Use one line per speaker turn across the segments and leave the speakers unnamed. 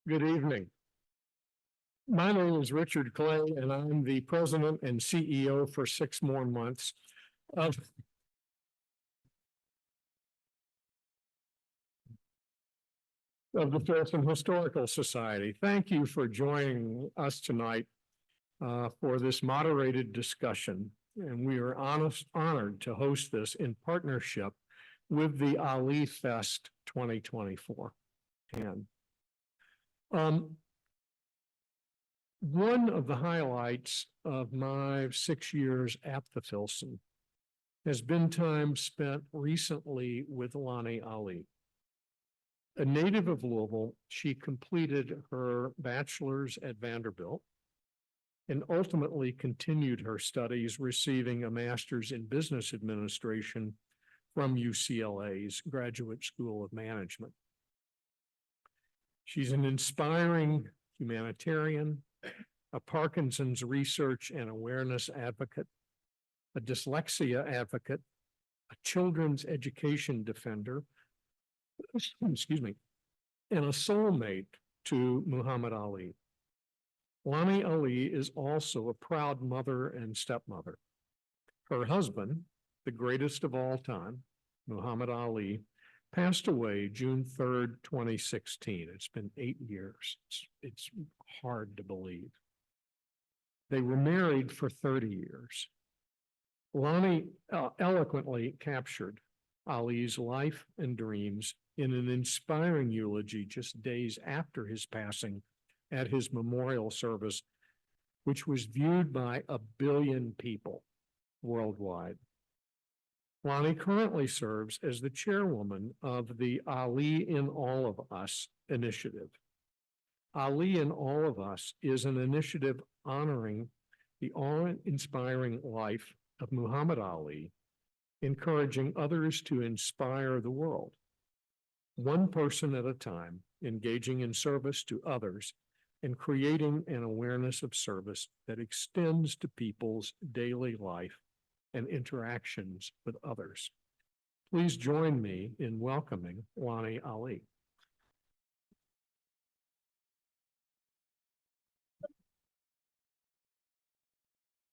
Good evening. My name is Richard Clay, and I'm the president and CEO for 6 more months of the Filson Historical Society. Thank you for joining us tonight for this moderated discussion. And we are honored to host this in partnership with the Ali Fest 2024. And one of the highlights of my 6 years at the Filson has been time spent recently with Lonnie Ali. A native of Louisville, she completed her bachelor's at Vanderbilt and ultimately continued her studies, receiving a master's in business administration from UCLA's Graduate School of Management. She's an inspiring humanitarian, a Parkinson's research and awareness advocate, a dyslexia advocate, a children's education defender, excuse me, and a soulmate to Muhammad Ali. Lonnie Ali is also a proud mother and stepmother. Her husband, the greatest of all time, Muhammad Ali, passed away June 3rd, 2016. It's been 8 years. It's hard to believe. They were married for 30 years. Lonnie eloquently captured Ali's life and dreams in an inspiring eulogy just days after his passing at his memorial service, which was viewed by 1 billion people worldwide. Lonnie currently serves as the chairwoman of the Ali in All of Us initiative. Ali in All of Us is an initiative honoring the awe-inspiring life of Muhammad Ali, encouraging others to inspire the world, one person at a time, engaging in service to others and creating an awareness of service that extends to people's daily life and interactions with others. Please join me in welcoming Lonnie Ali.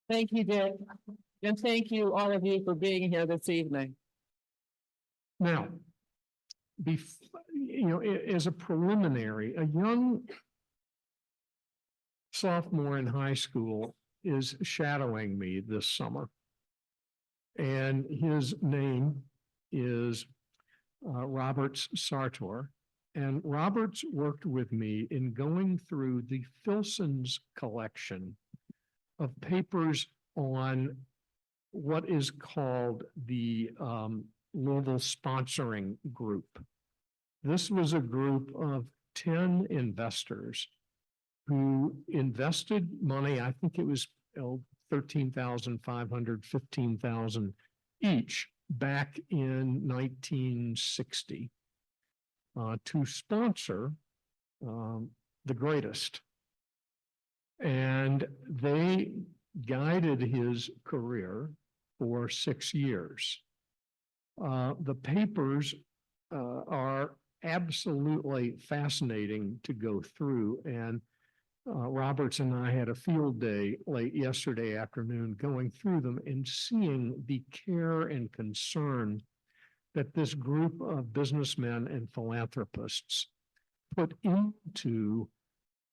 Thank you, Dick, and thank you, all of you, for being here this evening.
Now, as a preliminary, a young sophomore in high school is shadowing me this summer. And his name is Roberts Sartor. And Roberts worked with me in going through the Filson's collection of papers on what is called the Louisville Sponsoring Group. This was a group of 10 investors who invested money. I think it was $13,500, $15,000 each back in 1960 to sponsor the greatest. And they guided his career for 6 years. The papers are absolutely fascinating to go through, and Roberts and I had a field day late yesterday afternoon going through them and seeing the care and concern that this group of businessmen and philanthropists put into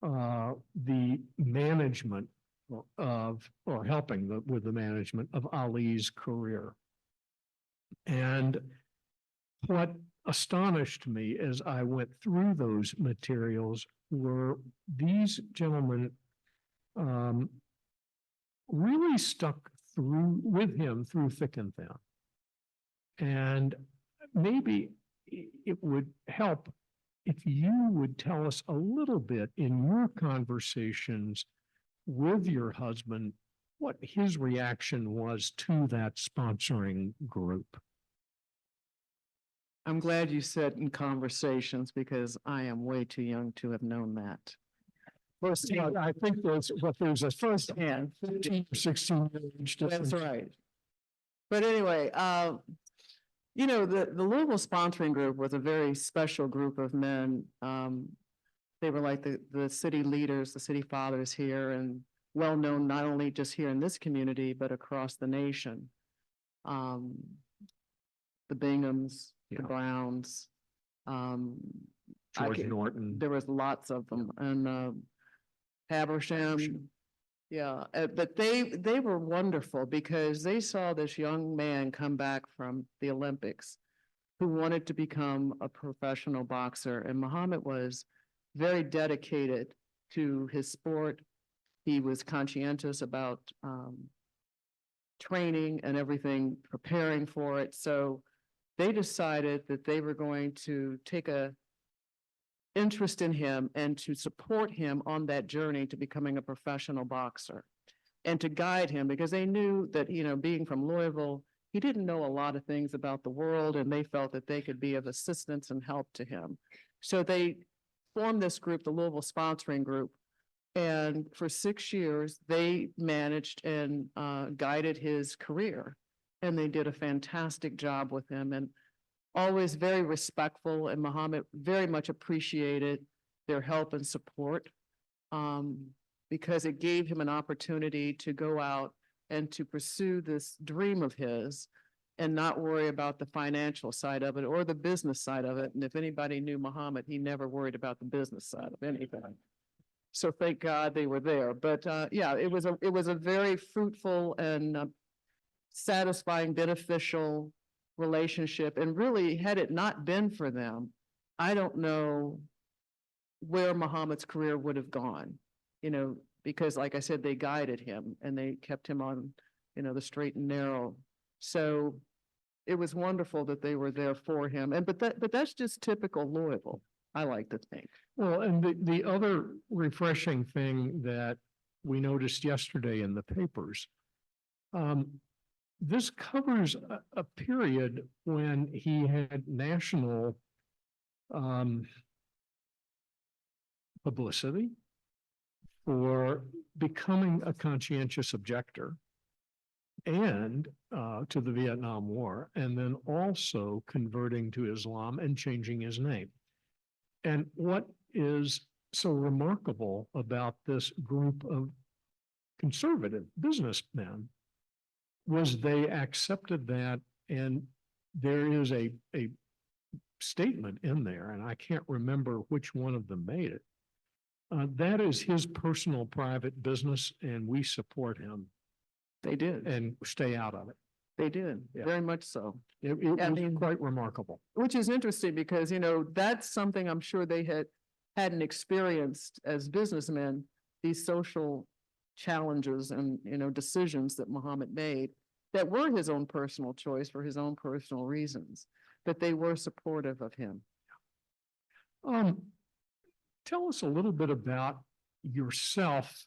the management of, or helping with the management of Ali's career. And what astonished me as I went through those materials were these gentlemen really stuck with him through thick and thin. And maybe it would help if you would tell us a little bit in your conversations with your husband what his reaction was to that sponsoring group.
I'm glad you said in conversations, because I am way too young to have known that.
Firsthand, I think there's a firsthand 15 or 16 year age difference.
That's right. But anyway, you know, the Louisville Sponsoring Group was a very special group of men
They were like the city leaders, the city fathers here, and well-known not only just here in this community, but across the nation. The Binghams, the
Yeah.
Browns,
George Norton.
there was lots of them, and Habersham. Yeah, but they were wonderful because they saw this young man come back from the Olympics who wanted to become a professional boxer, and Muhammad was very dedicated to his sport. He was conscientious about training and everything, preparing for it. So they decided that they were going to take a interest in him and to support him on that journey to becoming a professional boxer and to guide him, because they knew that, you know, being from Louisville, he didn't know a lot of things about the world, and they felt that they could be of assistance and help to him. So they formed this group, the Louisville Sponsoring Group, and for 6 years, they managed and guided his career. And they did a fantastic job with him, and always very respectful, and Muhammad very much appreciated their help and support, because it gave him an opportunity to go out and to pursue this dream of his and not worry about the financial side of it or the business side of it. And if anybody knew Muhammad, he never worried about the business side of anything. So thank God they were there. But yeah, it was a very fruitful and satisfying, beneficial relationship. And really, had it not been for them, I don't know where Muhammad's career would have gone, you know, because like I said, they guided him and they kept him on, you know, the straight and narrow. So it was wonderful that they were there for him. And but that's just typical Louisville, I like to think.
Well, and the other refreshing thing that we noticed yesterday in the papers, this covers a period when he had national publicity for becoming a conscientious objector and to the Vietnam War, and then also converting to Islam and changing his name. And what is so remarkable about this group of conservative businessmen was they accepted that, and there is a statement in there, and I can't remember which one of them made it. That is his personal private business, and we support him
They did.
and stay out of it.
They did,
Yeah.
very much so.
It
I
was
mean,
quite remarkable.
Which is interesting because, you know, that's something I'm sure they hadn't experienced as businessmen, these social challenges and, you know, decisions that Muhammad made that were his own personal choice for his own personal reasons, but they were supportive of him.
Tell us a little bit about yourself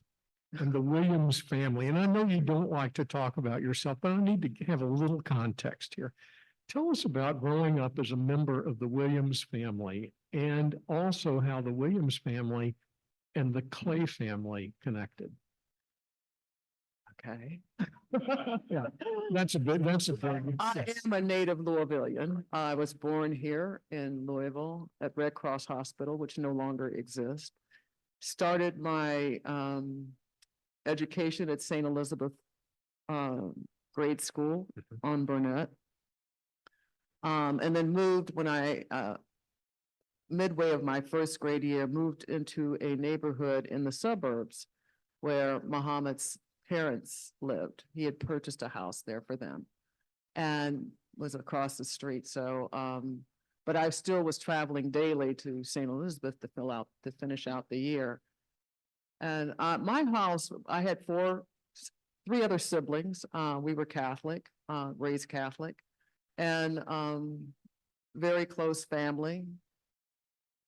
and the Williams family. And I know you don't like to talk about yourself, but I need to have a little context here. Tell us about growing up as a member of the Williams family, and also how the Williams family and the Clay family connected.
Okay.
Yeah, that's a big.
I am a native Louisvillian. I was born here in Louisville at Red Cross Hospital, which no longer exists. Started my education at St. Elizabeth grade school on Burnett. And then moved when I, midway of my first grade year, moved into a neighborhood in the suburbs where Muhammad's parents lived. He had purchased a house there for them and was across the street. So, but I still was traveling daily to St. Elizabeth to finish out the year. And my house, I had three other siblings. We were Catholic, raised Catholic, and very close family.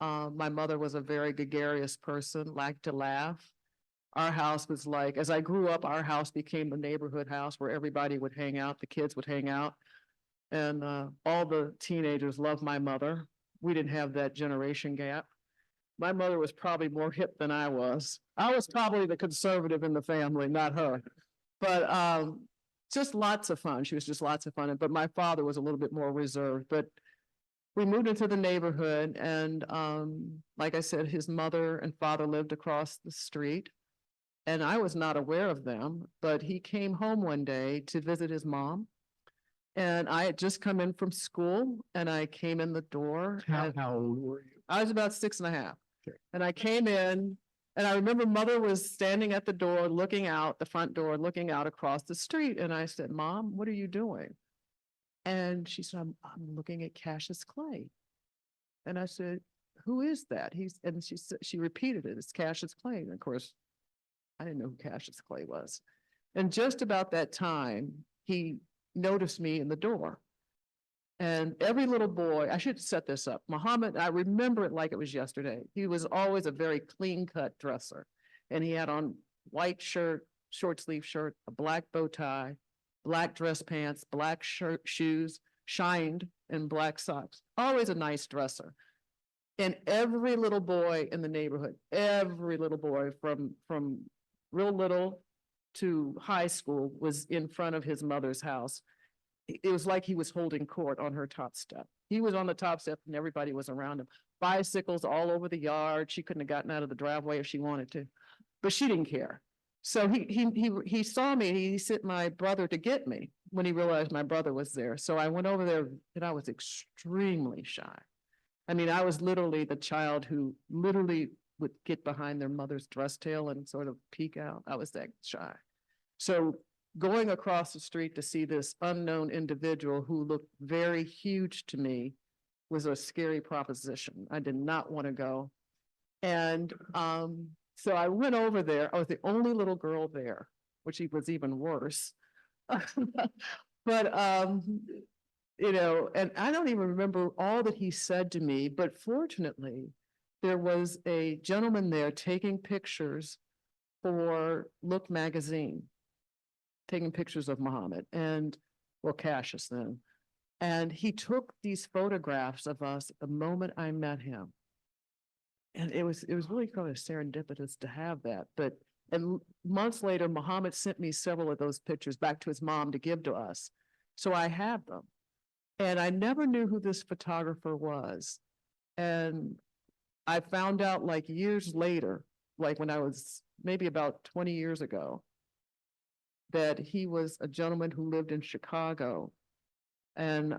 My mother was a very gregarious person, liked to laugh. Our house was like, as I grew up, our house became the neighborhood house where everybody would hang out, the kids would hang out. And all the teenagers loved my mother. We didn't have that generation gap. My mother was probably more hip than I was. I was probably the conservative in the family, not her. But just lots of fun. She was just lots of fun. But my father was a little bit more reserved. But we moved into the neighborhood and, like I said, his mother and father lived across the street. And I was not aware of them, but he came home one day to visit his mom. And I had just come in from school and I came in the door.
How old were you?
I was about 6.5.
Okay.
And I came in and I remember mother was standing at the door, looking out, the front door, looking out across the street. And I said, Mom, what are you doing? And she said, I'm looking at Cassius Clay. And I said, who is that? And she said, she repeated it, it's Cassius Clay. And of course, I didn't know who Cassius Clay was. And just about that time, he noticed me in the door. And every little boy, I should set this up. Muhammad, I remember it like it was yesterday. He was always a very clean cut dresser. And he had on white shirt, short sleeve shirt, a black bow tie, black dress pants, black shirt, shoes, shined in black socks. Always a nice dresser. And every little boy in the neighborhood, every little boy from real little to high school was in front of his mother's house. It was like he was holding court on her top step. He was on the top step and everybody was around him. Bicycles all over the yard. She couldn't have gotten out of the driveway if she wanted to, but she didn't care. So he saw me and he sent my brother to get me when he realized my brother was there. So I went over there and I was extremely shy. I mean, I was literally the child who literally would get behind their mother's dress tail and sort of peek out. I was that shy. So going across the street to see this unknown individual who looked very huge to me was a scary proposition. I did not want to go. And so I went over there. I was the only little girl there, which was even worse. But you know, and I don't even remember all that he said to me, but fortunately, there was a gentleman there taking pictures for Look magazine, taking pictures of Muhammad and, well, Cassius then. And he took these photographs of us the moment I met him. And it was really kind of serendipitous to have that. And months later, Muhammad sent me several of those pictures back to his mom to give to us. So I have them. And I never knew who this photographer was. And I found out like years later, like when I was maybe about 20 years ago, that he was a gentleman who lived in Chicago. And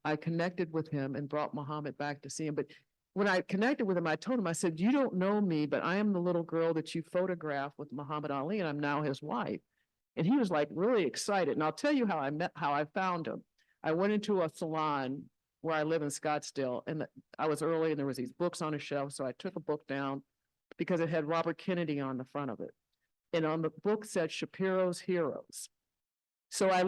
I connected with him and brought Muhammad back to see him. But when I connected with him, I told him, I said, you don't know me, but I am the little girl that you photographed with Muhammad Ali, and I'm now his wife. And he was like really excited. And I'll tell you how I found him. I went into a salon where I live in Scottsdale, and I was early and there was these books on a shelf. So I took a book down because it had Robert Kennedy on the front of it. And on the book said Shapiro's Heroes. So I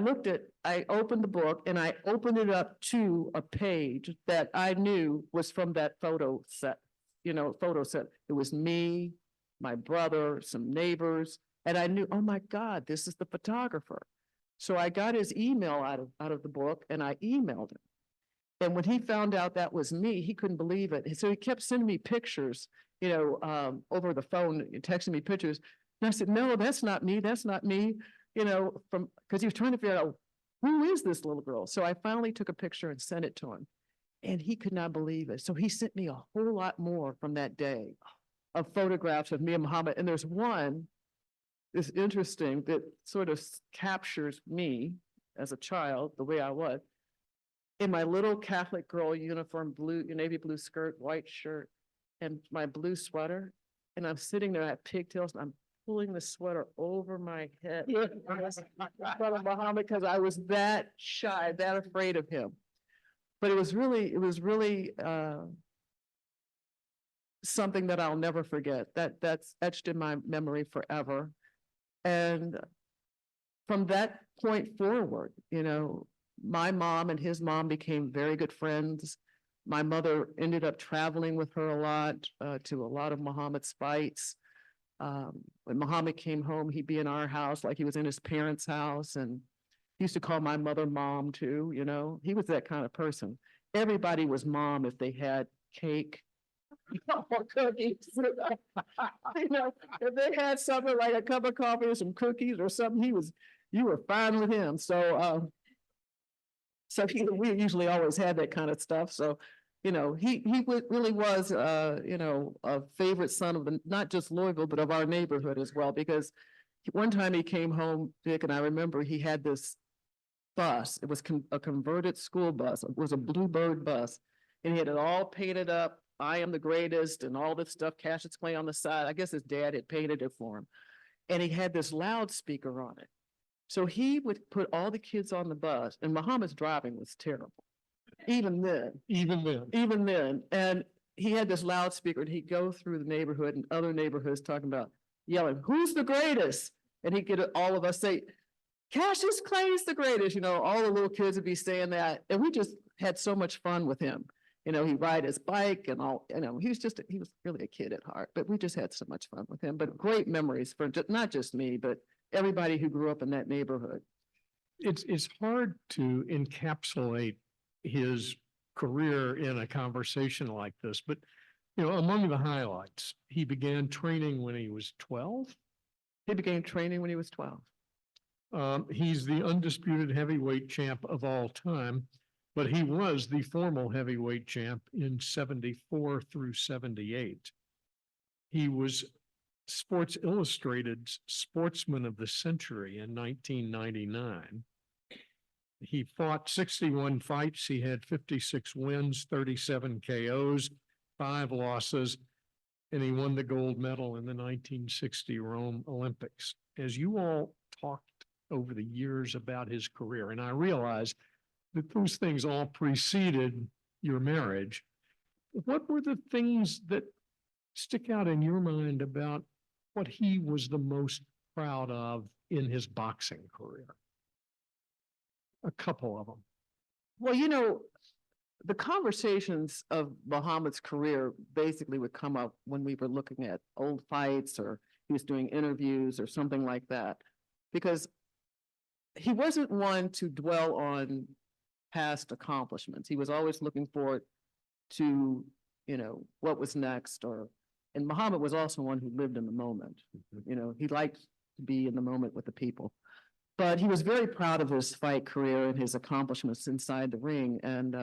opened the book and I opened it up to a page that I knew was from that photo set. It was me, my brother, some neighbors, and I knew, oh my God, this is the photographer. So I got his email out of the book and I emailed him. And when he found out that was me, he couldn't believe it. And so he kept sending me pictures, over the phone, texting me pictures. And I said, no, that's not me. That's not me. Because he was trying to figure out, who is this little girl? So I finally took a picture and sent it to him. And he could not believe it. So he sent me a whole lot more from that day of photographs of me and Muhammad. And there's one that's interesting that sort of captures me as a child, the way I was, in my little Catholic girl uniform, navy blue skirt, white shirt, and my blue sweater. And I'm sitting there, I have pigtails, and I'm pulling the sweater over my head in front of Muhammad because I was that shy, that afraid of him. But it was really something that I'll never forget. That's etched in my memory forever. And from that point forward, my mom and his mom became very good friends. My mother ended up traveling with her a lot to a lot of Muhammad's fights. When Muhammad came home, he'd be in our house like he was in his parents' house. And he used to call my mother mom too, He was that kind of person. Everybody was mom if they had cake or cookies. If they had something like a cup of coffee or some cookies or something, you were fine with him. So we usually always had that kind of stuff. So Really was, a favorite son of not just Louisville, but of our neighborhood as well, because one time he came home, Dick, and I remember he had this bus. It was a converted school bus. It was a Bluebird bus. And he had it all painted up. I am the greatest and all this stuff, Cassius Clay on the side. I guess his dad had painted it for him. And he had this loudspeaker on it. So he would put all the kids on the bus, and Muhammad's driving was terrible. Even then. Even then. And he had this loudspeaker, and he'd go through the neighborhood and other neighborhoods talking about yelling, "Who's the greatest?" And he'd get all of us say, "Cassius Clay is the greatest." All the little kids would be saying that. And we just had so much fun with him. He'd ride his bike and all, he was really a kid at heart, but we just had so much fun with him. But great memories for not just me, but everybody who grew up in that neighborhood.
It's hard to encapsulate his career in a conversation like this, but among the highlights, he began training when he was 12.
He began training when he was 12.
He's the undisputed heavyweight champ of all time, but he was the formal heavyweight champ in 74 through 78. He was Sports Illustrated's Sportsman of the Century in 1999. He fought 61 fights. He had 56 wins, 37 KOs, 5 losses, and he won the gold medal in the 1960 Rome Olympics. As you all talked over the years about his career, and I realize that those things all preceded your marriage, what were the things that stick out in your mind about what he was the most proud of in his boxing career? A couple of them.
Well, the conversations of Muhammad's career basically would come up when we were looking at old fights, or he was doing interviews or something like that, because he wasn't one to dwell on past accomplishments. He was always looking forward to, what was next, and Muhammad was also one who lived in the moment. He liked to be in the moment with the people. But he was very proud of his fight career and his accomplishments inside the ring. And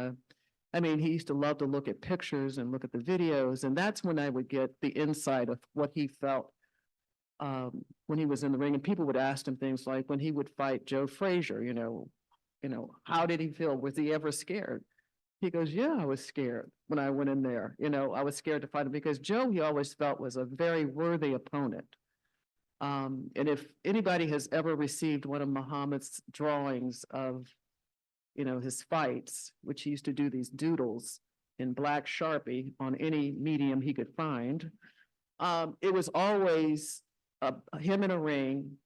he used to love to look at pictures and look at the videos. And that's when I would get the insight of what he felt when he was in the ring. And people would ask him things like, when he would fight Joe Frazier, how did he feel? Was he ever scared? He goes, "Yeah, I was scared when I went in there. I was scared to fight him because Joe, he always felt, was a very worthy opponent." And if anybody has ever received one of Muhammad's drawings of, his fights, which he used to do these doodles in black Sharpie on any medium he could find, it was always him in a ring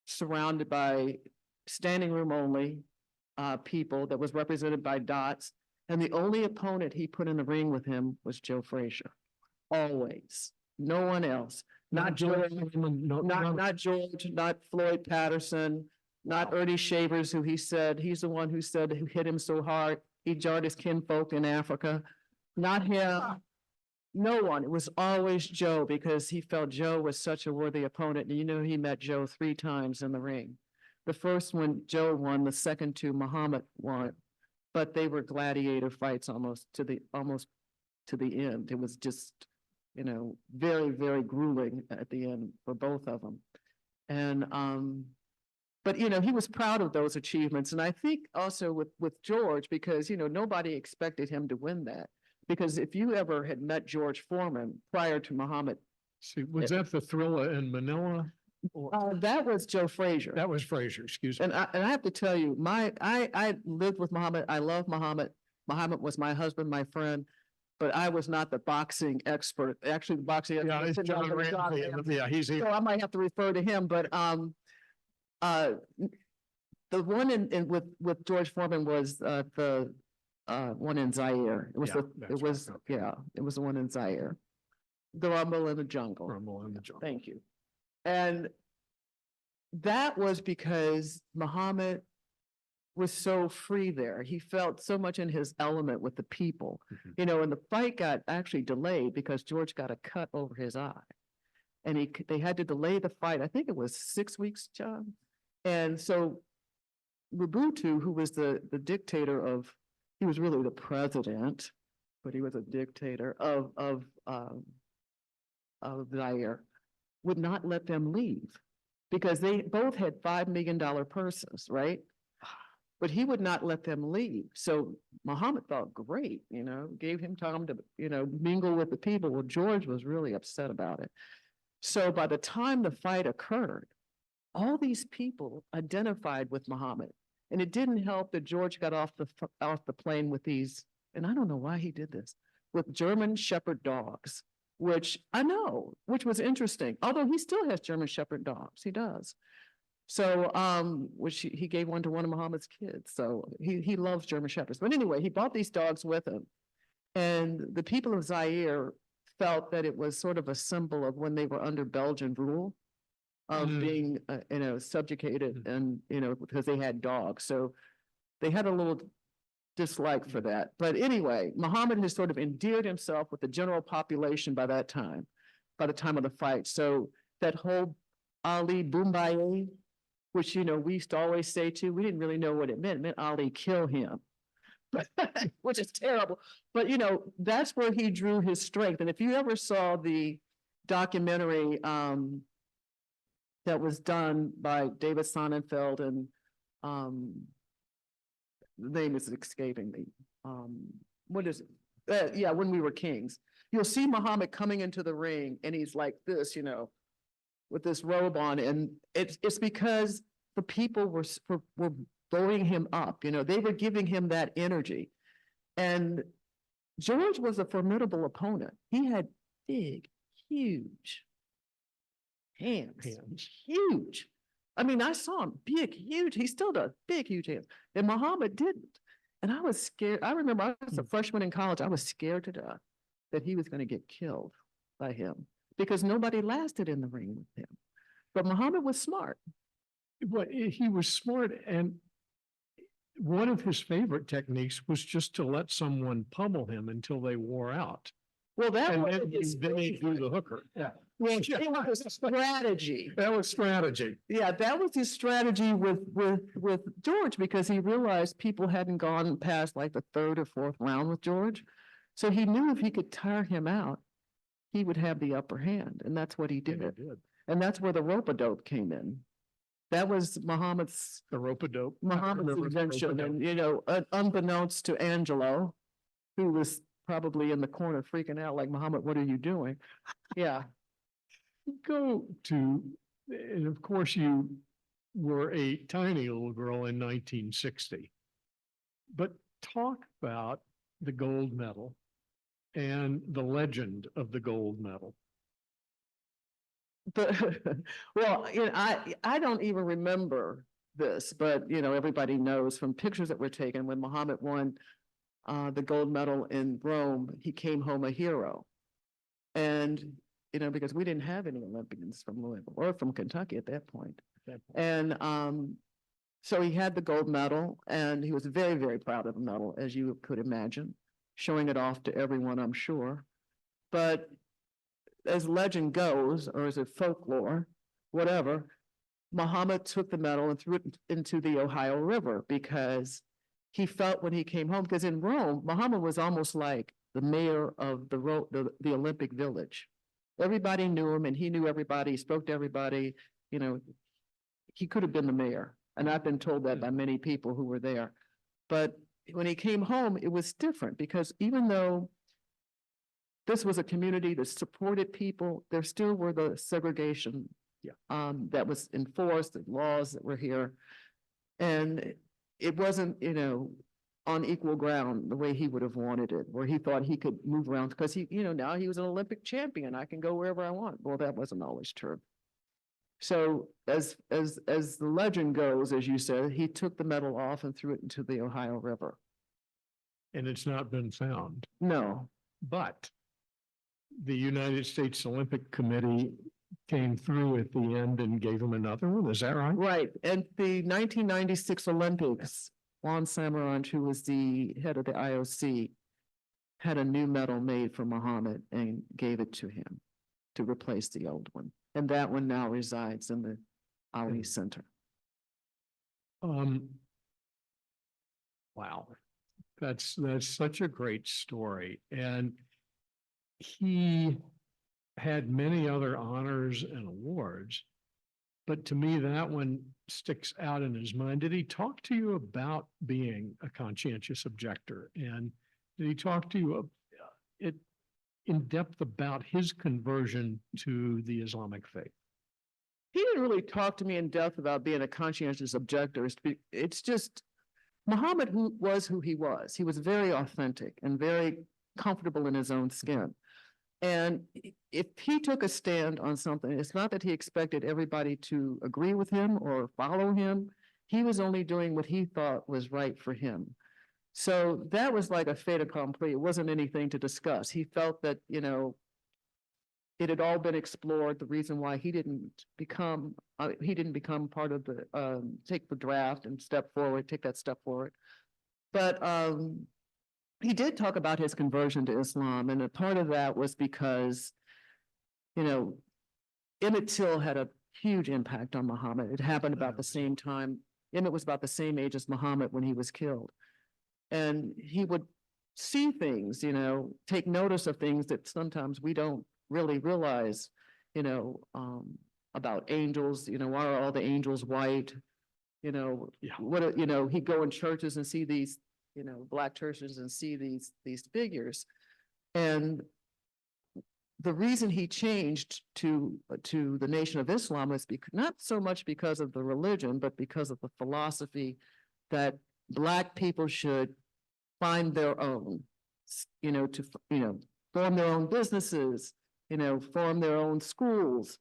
surrounded by standing room only people that was represented by dots. And the only opponent he put in the ring with him was Joe Frazier. Always. No one else. Not George, not George, not Floyd Patterson, not Ernie Shavers, he's the one who said who hit him so hard he jarred his kinfolk in Africa. Not him. No one. It was always Joe, because he felt Joe was such a worthy opponent. And he met Joe 3 times in the ring. The first one Joe won, the second 2 Muhammad won, but they were gladiator fights almost to the end. It was just, very, very grueling at the end for both of them. And, but, he was proud of those achievements. And I think also with George, because, nobody expected him to win that. Because if you ever had met George Foreman prior to Muhammad.
See, was that the Thrilla in Manila?
That was Joe Frazier.
That was Frazier, excuse me.
And I have to tell you, I lived with Muhammad. I love Muhammad. Muhammad was my husband, my friend. But I was not the boxing expert. Actually, the boxing expert.
Yeah, it's John Ramsey. Yeah, he's here.
So I might have to refer to him. But the one with George Foreman was the one in Zaire. It was it was the one in Zaire. The Rumble in the Jungle.
Rumble in the Jungle.
Thank you. And that was because Muhammad was so free there. He felt so much in his element with the people, and the fight got actually delayed because George got a cut over his eye, and they had to delay the fight. I think it was 6 weeks, John. And so Mobutu, who was the dictator he was really the president but he was a dictator of Zaire, would not let them leave because they both had $5 million purses, right? But he would not let them leave. So Muhammad thought, great, gave him time to, mingle with the people. Well, George was really upset about it. So by the time the fight occurred, all these people identified with Muhammad. And it didn't help that George got off the plane with these, and I don't know why he did this, with German Shepherd dogs, which which was interesting. Although he still has German Shepherd dogs, he does. So, which he gave one to one of Muhammad's kids. So he loves German Shepherds. But anyway, he brought these dogs with him. And the people of Zaire felt that it was sort of a symbol of when they were under Belgian rule of being, subjugated and, because they had dogs. So they had a little dislike for that. But anyway, Muhammad has sort of endeared himself with the general population by the time of the fight. So that whole Ali Boumbaye, which, we used to always say too, we didn't really know what it meant. It meant Ali kill him, which is terrible. But, that's where he drew his strength. And if you ever saw the documentary that was done by David Sonnenfeld and the name is escaping me. What is it? Yeah, When We Were Kings. You'll see Muhammad coming into the ring and he's like this, with this robe on, and it's because the people were blowing him up, they were giving him that energy. And George was a formidable opponent. He had big, huge hands, huge. I mean, I saw him big, huge. He still does big, huge hands. And Muhammad didn't. And I was scared. I remember I was a freshman in college. I was scared to death that he was going to get killed by him because nobody lasted in the ring with him. But Muhammad was smart.
Well, he was smart, and one of his favorite techniques was just to let someone pummel him until they wore out.
Well, that
And
was his
then he do the hooker. Yeah.
Well, it was a strategy.
That was strategy.
Yeah, that was his strategy with George, because he realized people hadn't gone past like the third or fourth round with George. So he knew if he could tire him out, he would have the upper hand. And that's what he did.
Yeah, he did.
And that's where the rope-a-dope came in. That was Muhammad's invention. And, unbeknownst to Angelo, who was probably in the corner freaking out like, Muhammad, what are you doing? Yeah.
And of course you were a tiny little girl in 1960, but talk about the gold medal and the legend of the gold medal.
But well, I don't even remember this, but everybody knows from pictures that were taken when Muhammad won the gold medal in Rome, he came home a hero. And because we didn't have any Olympians from Louisville or from Kentucky at that point. And so he had the gold medal, and he was very, very proud of the medal, as you could imagine, showing it off to everyone, I'm sure. But as legend goes, or is it folklore, whatever, Muhammad took the medal and threw it into the Ohio River because he felt when he came home, because in Rome, Muhammad was almost like the mayor of the Olympic Village. Everybody knew him and he knew everybody, he spoke to everybody, he could have been the mayor. And I've been told that by many people who were there. But when he came home, it was different because even though this was a community that supported people, there still were the segregation that was enforced, the laws that were here. And it wasn't, on equal ground the way he would have wanted it, where he thought he could move around because he, now he was an Olympic champion. I can go wherever I want. Well, that wasn't always true. So as the legend goes, as you said, he took the medal off and threw it into the Ohio River.
And it's not been found.
No.
But the United States Olympic Committee came through at the end and gave him another one. Is that right?
Right. And the 1996 Olympics, Juan Samaranch, who was the head of the IOC, had a new medal made for Muhammad and gave it to him to replace the old one. And that one now resides in the Ali Center.
Wow. That's such a great story. And he had many other honors and awards. But to me, that one sticks out in his mind. Did he talk to you about being a conscientious objector? And did he talk to you in depth about his conversion to the Islamic faith?
He didn't really talk to me in depth about being a conscientious objector. It's just Muhammad was who he was. He was very authentic and very comfortable in his own skin. And if he took a stand on something, it's not that he expected everybody to agree with him or follow him. He was only doing what he thought was right for him. So that was like a fait accompli. It wasn't anything to discuss. He felt that, it had all been explored. The reason why he didn't become part of the, take the draft and take that step forward. But he did talk about his conversion to Islam, and a part of that was because, Emmett Till had a huge impact on Muhammad. It happened about the same time. Emmett was about the same age as Muhammad when he was killed. And he would see things, take notice of things that sometimes we don't really realize, about angels, why are all the angels white? He'd go in churches and see these, Black churches and see these figures. And the reason he changed to the Nation of Islam was not so much because of the religion, but because of the philosophy that Black people should find their own, form their own businesses, form their own schools,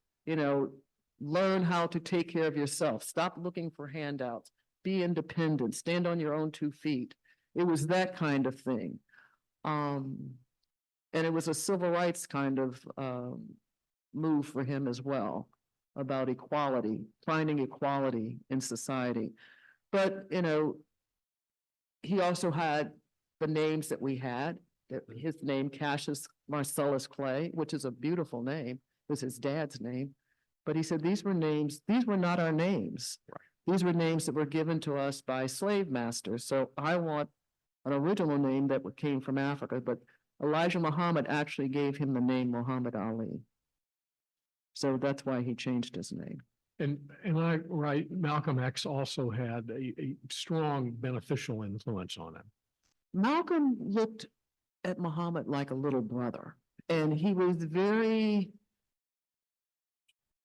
learn how to take care of yourself, stop looking for handouts, be independent, stand on your own 2 feet. It was that kind of thing. And it was a civil rights kind of move for him as well, about equality, finding equality in society. But, he also had the names that we had. His name, Cassius Marcellus Clay, which is a beautiful name, was his dad's name. But he said these were not our names. Right. These were names that were given to us by slave masters. So I want an original name that came from Africa, but Elijah Muhammad actually gave him the name Muhammad Ali. So that's why he changed his name.
And Malcolm X also had a strong beneficial influence on him.
Malcolm looked at Muhammad like a little brother, and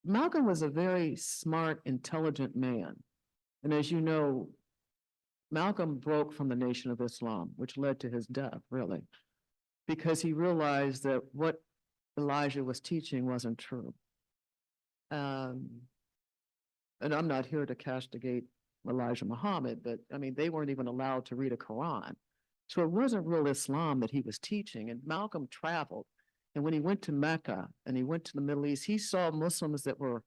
Malcolm was a very smart, intelligent man. And as you know, Malcolm broke from the Nation of Islam, which led to his death, really, because he realized that what Elijah was teaching wasn't true. And I'm not here to castigate Elijah Muhammad, but I mean, they weren't even allowed to read a Quran. So it wasn't real Islam that he was teaching. And Malcolm traveled. And when he went to Mecca and he went to the Middle East, he saw Muslims that were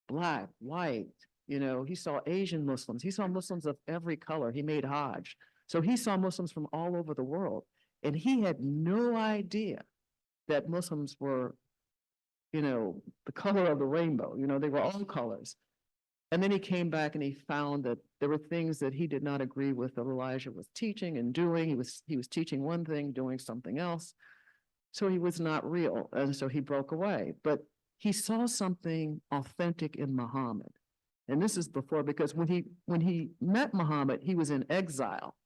Black, white, he saw Asian Muslims. He saw Muslims of every color. He made Hajj. So he saw Muslims from all over the world. And he had no idea that Muslims were, the color of the rainbow. They were all colors. And then he came back and he found that there were things that he did not agree with that Elijah was teaching and doing. He was teaching one thing, doing something else. So he was not real. And so he broke away. But he saw something authentic in Muhammad. And this is before, because when he met Muhammad, he was in exile.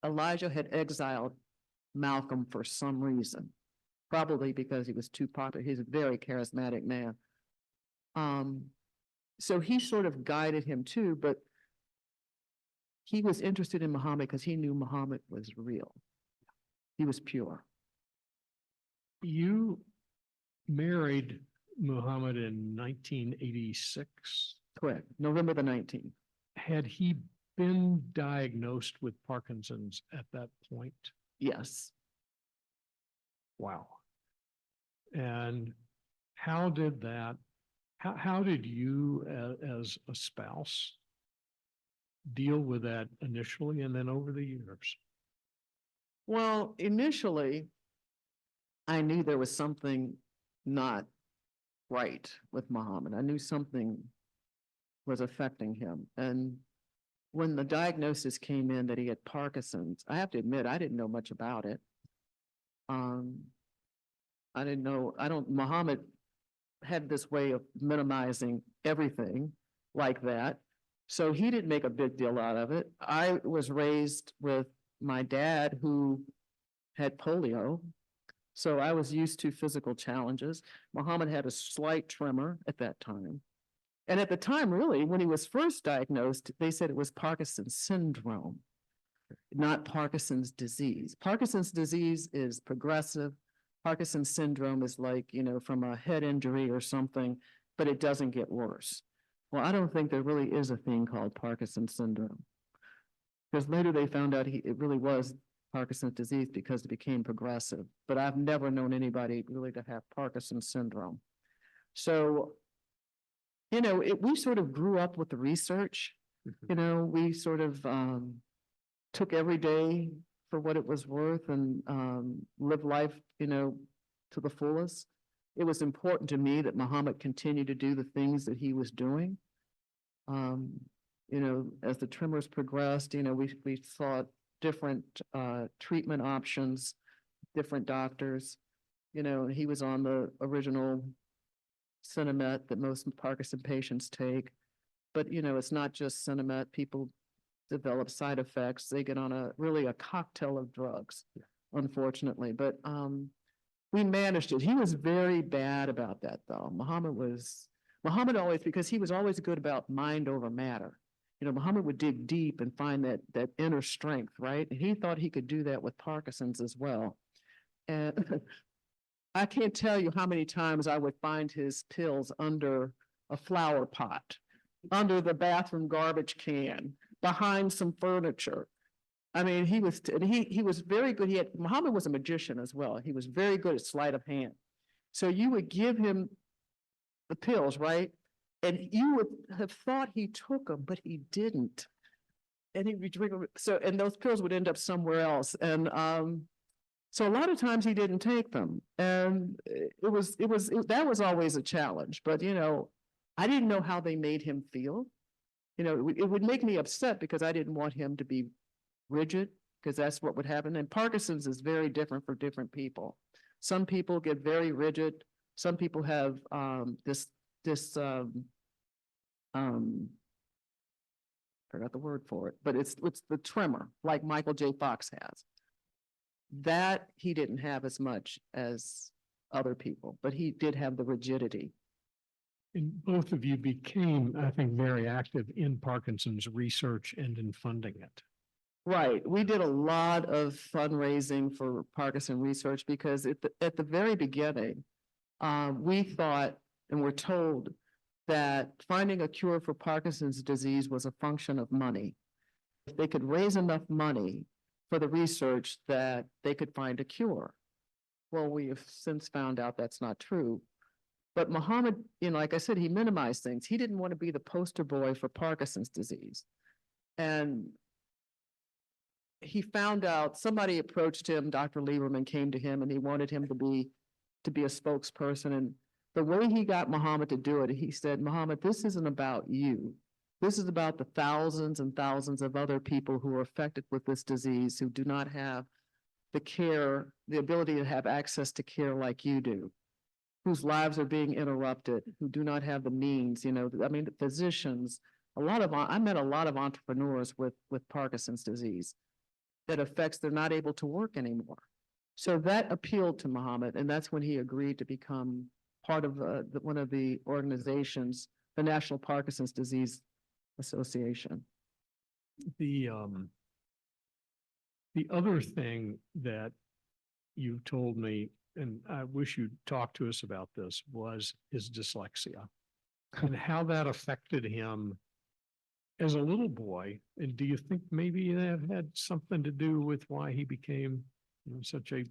Elijah had exiled Malcolm for some reason, probably because he was too popular. He's a very charismatic man. So he sort of guided him too, but he was interested in Muhammad because he knew Muhammad was real. He was pure.
You married Muhammad in 1986.
Correct. November the 19th.
Had he been diagnosed with Parkinson's at that point?
Yes.
Wow. And how did you as a spouse deal with that initially and then over the years?
Well, initially, I knew there was something not right with Muhammad. I knew something was affecting him. And when the diagnosis came in that he had Parkinson's, I have to admit, I didn't know much about it. I didn't know, Muhammad had this way of minimizing everything like that. So he didn't make a big deal out of it. I was raised with my dad who had polio. So I was used to physical challenges. Muhammad had a slight tremor at that time. And at the time, really, when he was first diagnosed, they said it was Parkinson's syndrome, not Parkinson's disease. Parkinson's disease is progressive. Parkinson's syndrome is like, from a head injury or something, but it doesn't get worse. Well, I don't think there really is a thing called Parkinson's syndrome. Because later they found out it really was Parkinson's disease because it became progressive. But I've never known anybody really to have Parkinson's syndrome. So, we sort of grew up with the research. We sort of took every day for what it was worth and lived life, to the fullest. It was important to me that Muhammad continued to do the things that he was doing. As the tremors progressed, we sought different treatment options, different doctors. He was on the original Cinemet that most Parkinson patients take. But, it's not just Cinemet. People develop side effects. They get on a cocktail of drugs, unfortunately. But we managed it. He was very bad about that, though. Muhammad always, because he was always good about mind over matter. Muhammad would dig deep and find that inner strength, right? And he thought he could do that with Parkinson's as well. And I can't tell you how many times I would find his pills under a flower pot, under the bathroom garbage can, behind some furniture. I mean, he was very good. Muhammad was a magician as well. He was very good at sleight of hand. So you would give him the pills, right? And you would have thought he took them, but he didn't. And he would drink them. And those pills would end up somewhere else. And so a lot of times he didn't take them. And that was always a challenge. But, I didn't know how they made him feel. It would make me upset because I didn't want him to be rigid, because that's what would happen. And Parkinson's is very different for different people. Some people get very rigid. Some people have forgot the word for it, but it's the tremor, like Michael J. Fox has. That he didn't have as much as other people, but he did have the rigidity.
And both of you became, I think, very active in Parkinson's research and in funding it.
Right. We did a lot of fundraising for Parkinson research because at the very beginning, we thought and were told that finding a cure for Parkinson's disease was a function of money. If they could raise enough money for the research, that they could find a cure. Well, we have since found out that's not true. But Muhammad, like I said, he minimized things. He didn't want to be the poster boy for Parkinson's disease. And he found out, somebody approached him, Dr. Lieberman came to him, and he wanted him to be a spokesperson. And the way he got Muhammad to do it, he said, Muhammad, this isn't about you. This is about the thousands and thousands of other people who are affected with this disease, who do not have the care, the ability to have access to care like you do, whose lives are being interrupted, who do not have the means, the physicians, I met a lot of entrepreneurs with Parkinson's disease that affects, they're not able to work anymore. So that appealed to Muhammad, and that's when he agreed to become part of one of the organizations, the National Parkinson's Disease Association.
The other thing that you told me, and I wish you'd talk to us about this, was his dyslexia and how that affected him as a little boy. And do you think maybe that had something to do with why he became such a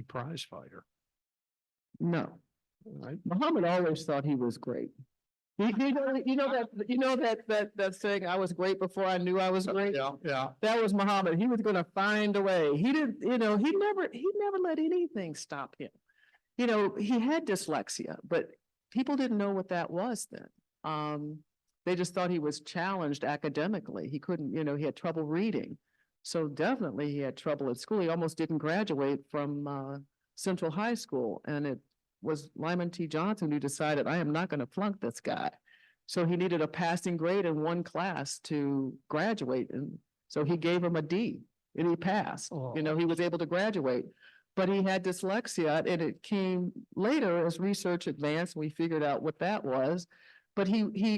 prize fighter?
No.
Right.
Muhammad always thought he was great. That saying, I was great before I knew I was great.
Yeah.
That was Muhammad. He was going to find a way. He didn't, he never let anything stop him. He had dyslexia, but people didn't know what that was then. They just thought he was challenged academically. He couldn't, he had trouble reading. So definitely he had trouble at school. He almost didn't graduate from Central High School. And it was Lyman T. Johnson who decided, I am not going to flunk this guy. So he needed a passing grade in one class to graduate. And so he gave him a D and he passed.
Oh.
He was able to graduate. But he had dyslexia, and it came later as research advanced, we figured out what that was. But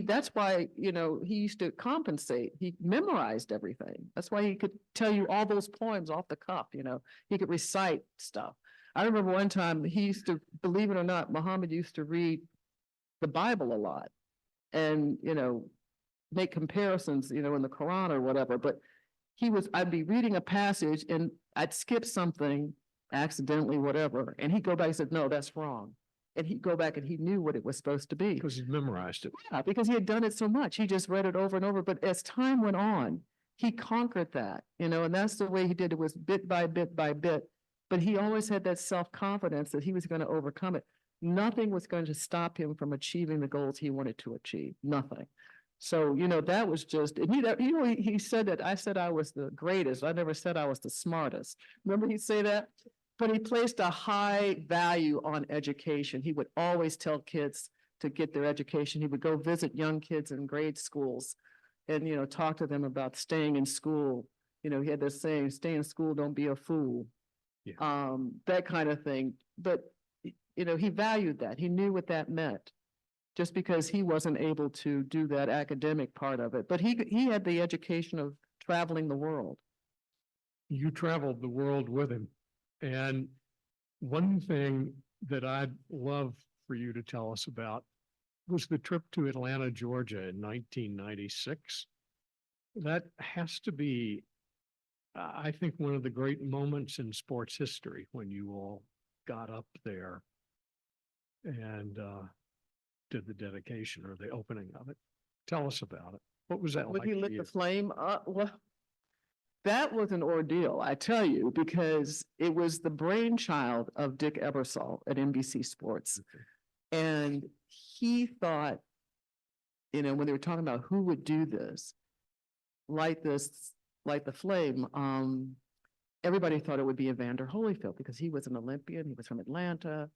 that's why, he used to compensate. He memorized everything. That's why he could tell you all those poems off the cuff, he could recite stuff. I remember one time he used to, believe it or not, Muhammad used to read the Bible a lot and, make comparisons, in the Quran or whatever. But I'd be reading a passage and I'd skip something accidentally, whatever, and he'd go back and said, no, that's wrong. And he'd go back and he knew what it was supposed to be.
Because he's memorized it.
Yeah, because he had done it so much. He just read it over and over. But as time went on, he conquered that, and that's the way he did it, was bit by bit by bit. But he always had that self-confidence that he was going to overcome it. Nothing was going to stop him from achieving the goals he wanted to achieve. Nothing. So, that was just, and he said that I said I was the greatest. I never said I was the smartest. Remember he'd say that? But he placed a high value on education. He would always tell kids to get their education. He would go visit young kids in grade schools and, talk to them about staying in school. He had this saying, stay in school, don't be a fool.
Yeah.
That kind of thing. But, he valued that. He knew what that meant. Just because he wasn't able to do that academic part of it. But he had the education of traveling the world.
You traveled the world with him. And one thing that I'd love for you to tell us about was the trip to Atlanta, Georgia in 1996. That has to be, I think, one of the great moments in sports history when you all got up there and did the dedication or the opening of it. Tell us about it. What was that
When
like
he
for
lit
you?
the flame up, well, that was an ordeal, I tell you, because it was the brainchild of Dick Ebersol at NBC Sports.
Okay.
And he thought, when they were talking about who would do this, light the flame, everybody thought it would be Evander Holyfield because he was an Olympian, he was from Atlanta.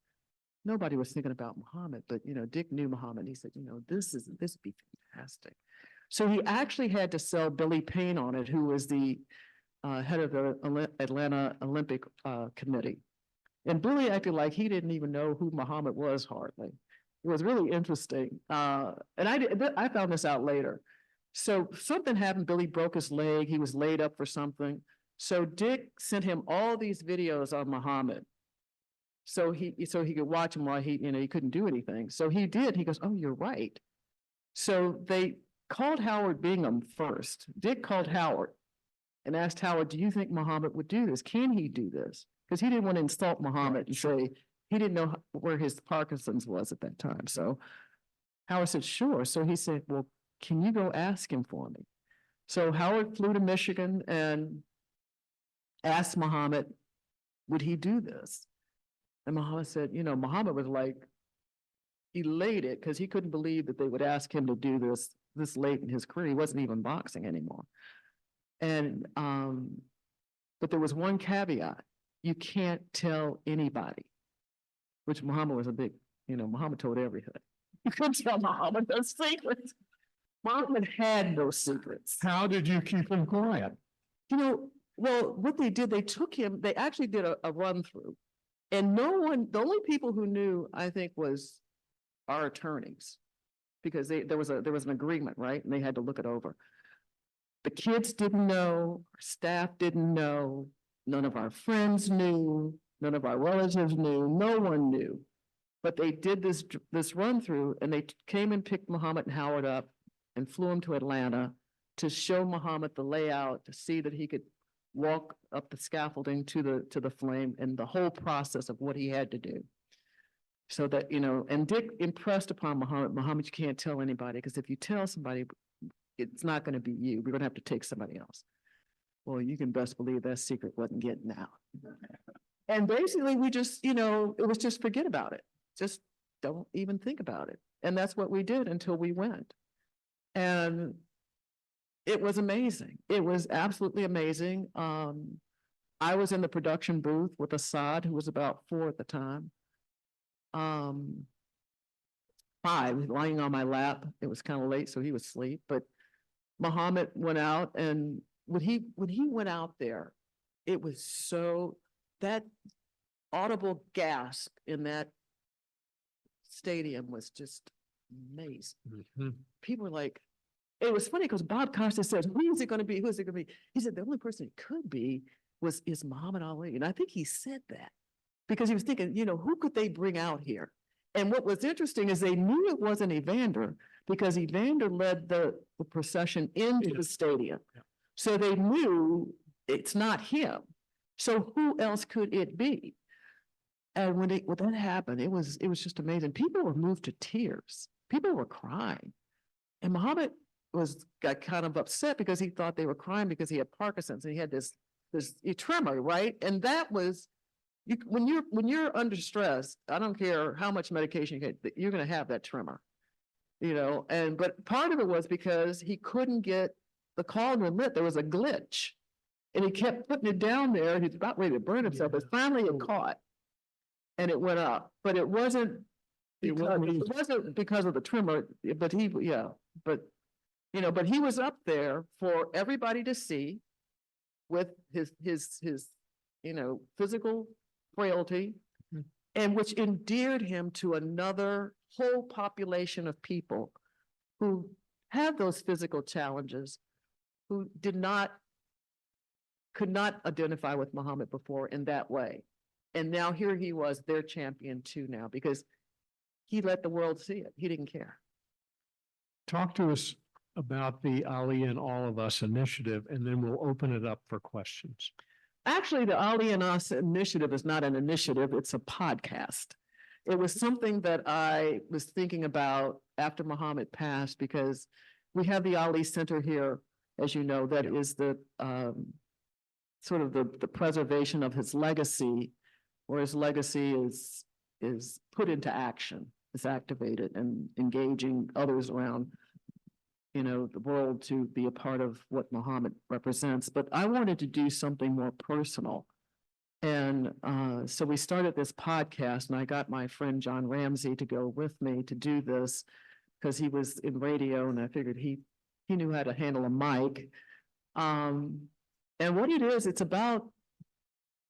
Nobody was thinking about Muhammad, but Dick knew Muhammad. He said, this would be fantastic. So he actually had to sell Billy Payne on it, who was the head of the Atlanta Olympic Committee. And Billy acted like he didn't even know who Muhammad was hardly. It was really interesting. And I found this out later. So something happened. Billy broke his leg. He was laid up for something. So Dick sent him all these videos on Muhammad. So he could watch him while he couldn't do anything. So he did. He goes, oh, you're right. So they called Howard Bingham first. Dick called Howard and asked Howard, do you think Muhammad would do this? Can he do this? Because he didn't want to insult Muhammad and say he didn't know where his Parkinson's was at that time. So Howard said, sure. So he said, well, can you go ask him for me? So Howard flew to Michigan and asked Muhammad, would he do this? And Muhammad said, Muhammad was like elated because he couldn't believe that they would ask him to do this late in his career. He wasn't even boxing anymore. And, but there was one caveat. You can't tell anybody, which Muhammad was a big, Muhammad told everything. You couldn't tell Muhammad those secrets. Muhammad had no secrets.
How did you keep him quiet?
Well, what they did, they actually did a run through. And the only people who knew, I think, was our attorneys, because there was an agreement, right? And they had to look it over. The kids didn't know, our staff didn't know, none of our friends knew, none of our relatives knew, no one knew. But they did this run through, and they came and picked Muhammad and Howard up and flew him to Atlanta to show Muhammad the layout, to see that he could walk up the scaffolding to the flame and the whole process of what he had to do. So that, and Dick impressed upon Muhammad, you can't tell anybody, because if you tell somebody, it's not going to be you. We're going to have to take somebody else. Well, you can best believe that secret wasn't getting out. And basically we just, it was just forget about it. Just don't even think about it. And that's what we did until we went. And it was amazing. It was absolutely amazing. I was in the production booth with Assad, who was about 4 at the time. 5, lying on my lap. It was kind of late, so he was asleep. But Muhammad went out, and when he went out there, it was so that audible gasp in that stadium was just amazing.
Mhm.
People were like, it was funny because Bob Costas said, who is it going to be? Who is it going to be? He said the only person it could be is Muhammad Ali. And I think he said that because he was thinking, who could they bring out here? And what was interesting is they knew it wasn't Evander because Evander led the procession into the stadium.
Yeah.
So they knew it's not him. So who else could it be? And when that happened, it was just amazing. People were moved to tears. People were crying. And Muhammad got kind of upset because he thought they were crying because he had Parkinson's and he had this tremor, right? And that was when you're under stress, I don't care how much medication you get, you're going to have that tremor, but part of it was because he couldn't get the cauldron lit. There was a glitch and he kept putting it down there and he's about ready to burn himself, but finally it caught and it went up, but it wasn't because of the tremor, but he was up there for everybody to see with his physical frailty, and which endeared him to another whole population of people who had those physical challenges, who could not identify with Muhammad before in that way. And now here he was, their champion too now, because he let the world see it. He didn't care.
Talk to us about the Ali and All of Us initiative, and then we'll open it up for questions.
Actually, the Ali and Us initiative is not an initiative, it's a podcast. It was something that I was thinking about after Muhammad passed, because we have the Ali Center here, as you know, that is the sort of the preservation of his legacy, where his legacy is put into action, is activated and engaging others around the world to be a part of what Muhammad represents. But I wanted to do something more personal. And so we started this podcast, and I got my friend John Ramsey to go with me to do this because he was in radio, and I figured he knew how to handle a mic. And what it is, it's about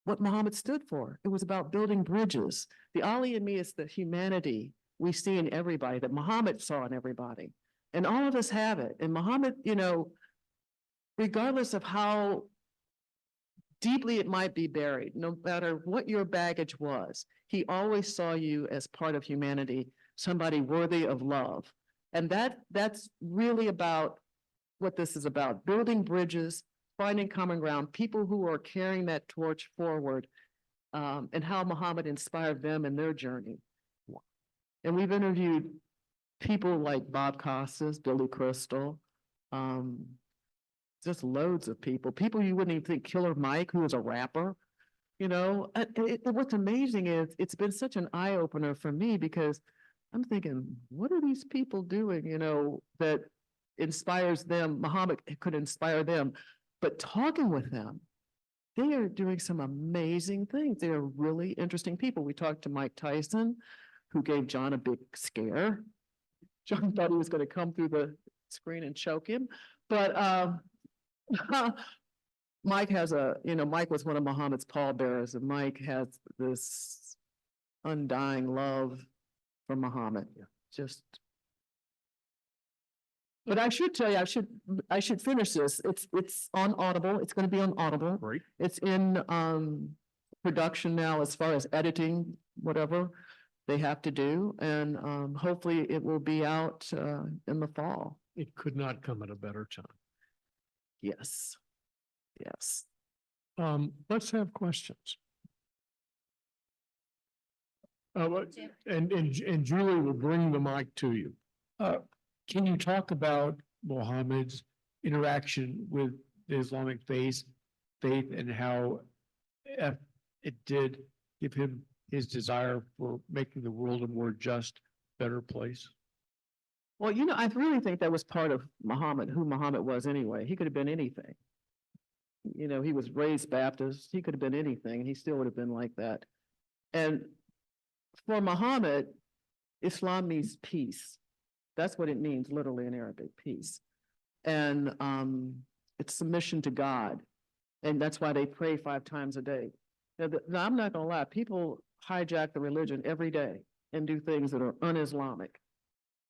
what Muhammad stood for. It was about building bridges. The Ali in me is the humanity we see in everybody, that Muhammad saw in everybody. And all of us have it. And Muhammad, regardless of how deeply it might be buried, no matter what your baggage was, he always saw you as part of humanity, somebody worthy of love. And that's really about what this is about, building bridges, finding common ground, people who are carrying that torch forward, and how Muhammad inspired them in their journey. And we've interviewed people like Bob Costas, Billy Crystal, just loads of people you wouldn't even think, Killer Mike, who was a rapper, what's amazing is it's been such an eye-opener for me, because I'm thinking, what are these people doing, that inspires them? Muhammad could inspire them, but talking with them, they are doing some amazing things. They are really interesting people. We talked to Mike Tyson, who gave John a big scare. John thought he was going to come through the screen and choke him, but Mike has Mike was one of Muhammad's pallbearers, and Mike has this undying love for Muhammad. Just, but I should tell you, I should finish this. It's on Audible. It's going to be on Audible.
Great.
It's in production now, as far as editing, whatever they have to do, and hopefully it will be out in the fall.
It could not come at a better time.
Yes. Yes.
Let's have questions. And Julie will bring the mic to you.
Can you talk about Muhammad's interaction with the Islamic faith and how it did give him his desire for making the world a more just, better place?
Well, you know, I really think that was part of Muhammad, who Muhammad was anyway. He could have been anything. You know, he was raised Baptist. He could have been anything. He still would have been like that. And for Muhammad, Islam means peace. That's what it means literally in Arabic, peace. And it's submission to God. And that's why they pray 5 times a day. Now, I'm not gonna lie, people hijack the religion every day and do things that are un-Islamic.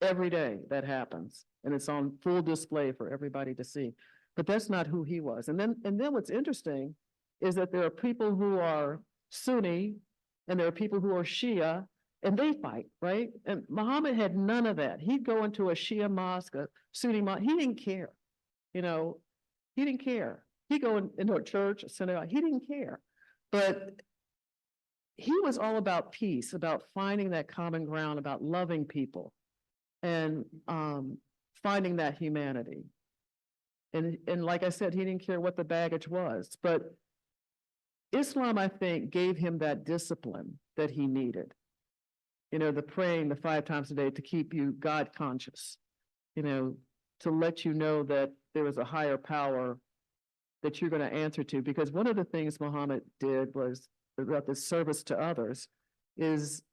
Every day that happens, and it's on full display for everybody to see. But that's not who he was. And then what's interesting is that there are people who are Sunni and there are people who are Shia, and they fight, right? And Muhammad had none of that. He'd go into a Shia mosque, a Sunni mosque. He didn't care. You know, he didn't care. He'd go into a church, a synagogue. He didn't care. But he was all about peace, about finding that common ground, about loving people and finding that humanity. And like I said, he didn't care what the baggage was, but Islam, I think, gave him that discipline that he needed. You know, the praying the 5 times a day to keep you God conscious, you know, to let you know that there is a higher power that you're going to answer to. Because one of the things Muhammad did was about the service to others is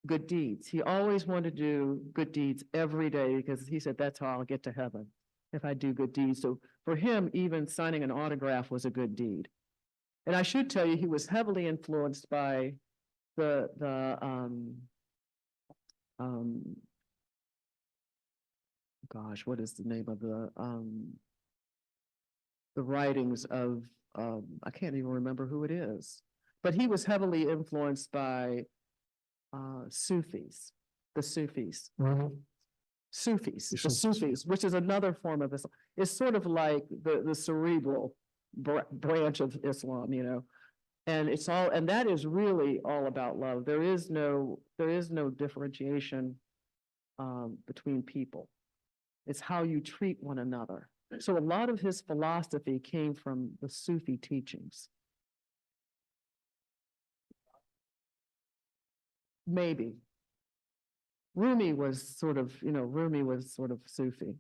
good deeds. He always wanted to do good deeds every day because he said, that's how I'll get to heaven, if I do good deeds. So for him, even signing an autograph was a good deed. And I should tell you, he was heavily influenced by the gosh, what is the name of the writings of, I can't even remember who it is, but he was heavily influenced by Sufis, the Sufis. Sufis, the Sufis, which is another form of Islam. It's sort of like the cerebral branch of Islam, you know, and it's all, and that is really all about love. There is no differentiation between people. It's how you treat one another. So a lot of his philosophy came from the Sufi teachings. Maybe. Rumi was sort of Sufi.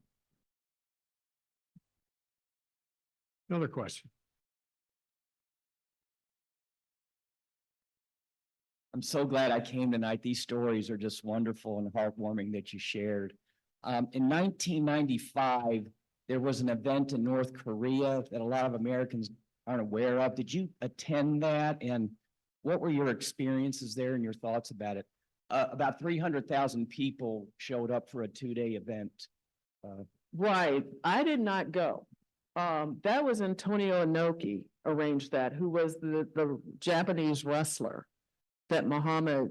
Another question.
I'm so glad I came tonight. These stories are just wonderful and heartwarming that you shared. In 1995, there was an event in North Korea that a lot of Americans aren't aware of. Did you attend that? And what were your experiences there and your thoughts about it? About 300,000 people showed up for a 2-day event.
Right. I did not go. That was Antonio Inoki arranged that, who was the Japanese wrestler that Muhammad,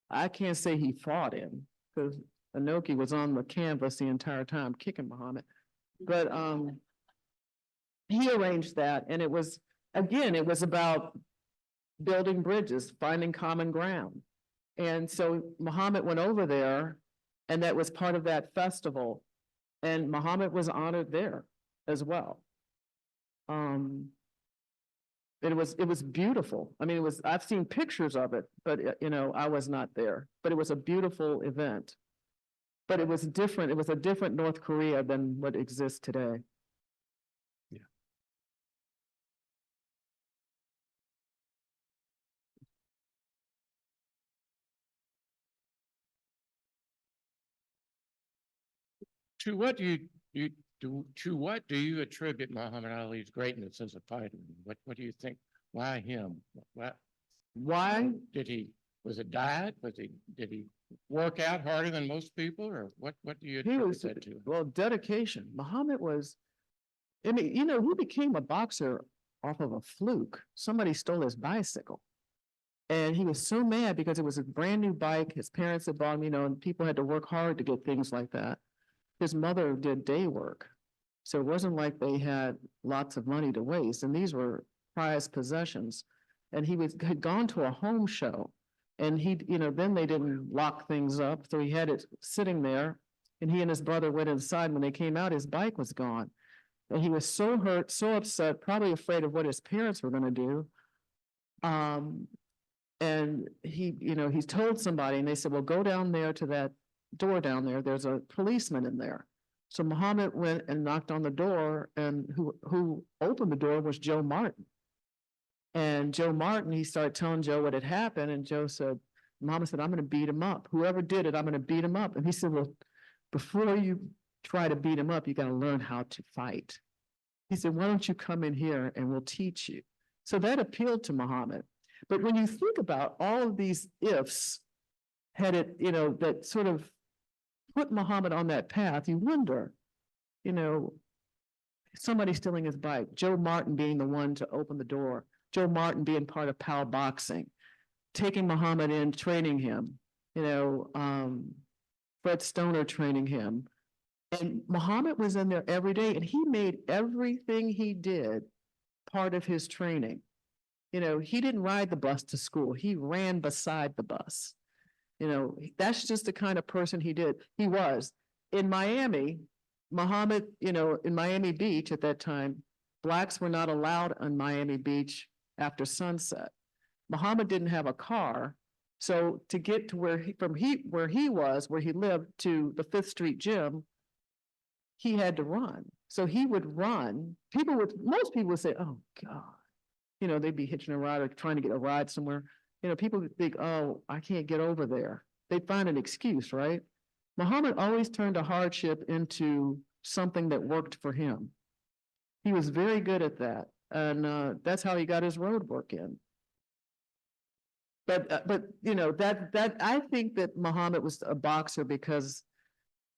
I can't say he fought in, because Inoki was on the canvas the entire time kicking Muhammad. But he arranged that, and it was about building bridges, finding common ground. And so Muhammad went over there, and that was part of that festival. And Muhammad was honored there as well. It was beautiful. I mean, I've seen pictures of it, but you know, I was not there. But it was a beautiful event. But it was different. It was a different North Korea than what exists today.
To what do you attribute Muhammad Ali's greatness as a fighter? What do you think? Why him?
Why?
Was it diet? Did he work out harder than most people, or what do you
He
attribute
was,
that to?
well, dedication. Muhammad was, I mean, you know, he became a boxer off of a fluke. Somebody stole his bicycle. And he was so mad because it was a brand new bike. His parents had bought him, you know, and people had to work hard to get things like that. His mother did day work. So it wasn't like they had lots of money to waste. And these were prized possessions. And he had gone to a home show. And then they didn't lock things up. So he had it sitting there. And he and his brother went inside. When they came out, his bike was gone. And he was so hurt, so upset, probably afraid of what his parents were going to do. And he told somebody, and they said, well, go down there to that door down there, there's a policeman in there. So Muhammad went and knocked on the door, and who opened the door was Joe Martin. And Joe Martin, he started telling Joe what had happened, and Joe said, Muhammad said, I'm gonna beat him up. Whoever did it, I'm gonna beat him up. And he said, well, before you try to beat him up, you gotta learn how to fight. He said, why don't you come in here and we'll teach you? So that appealed to Muhammad. But when you think about all of these ifs, had it, that sort of put Muhammad on that path, you wonder, somebody stealing his bike, Joe Martin being the one to open the door, Joe Martin being part of PAL boxing, taking Muhammad in, training him, Fred Stoner training him. And Muhammad was in there every day, and he made everything he did part of his training. He didn't ride the bus to school. He ran beside the bus. That's just the kind of person he was. In Miami, Muhammad, in Miami Beach at that time, Blacks were not allowed on Miami Beach after sunset. Muhammad didn't have a car. So to get to where he lived to the Fifth Street gym, he had to run. So he would run. Most people would say, oh God, they'd be hitching a ride or trying to get a ride somewhere. People would think, oh, I can't get over there. They'd find an excuse, right? Muhammad always turned a hardship into something that worked for him. He was very good at that. And that's how he got his road work in. But I think that Muhammad was a boxer because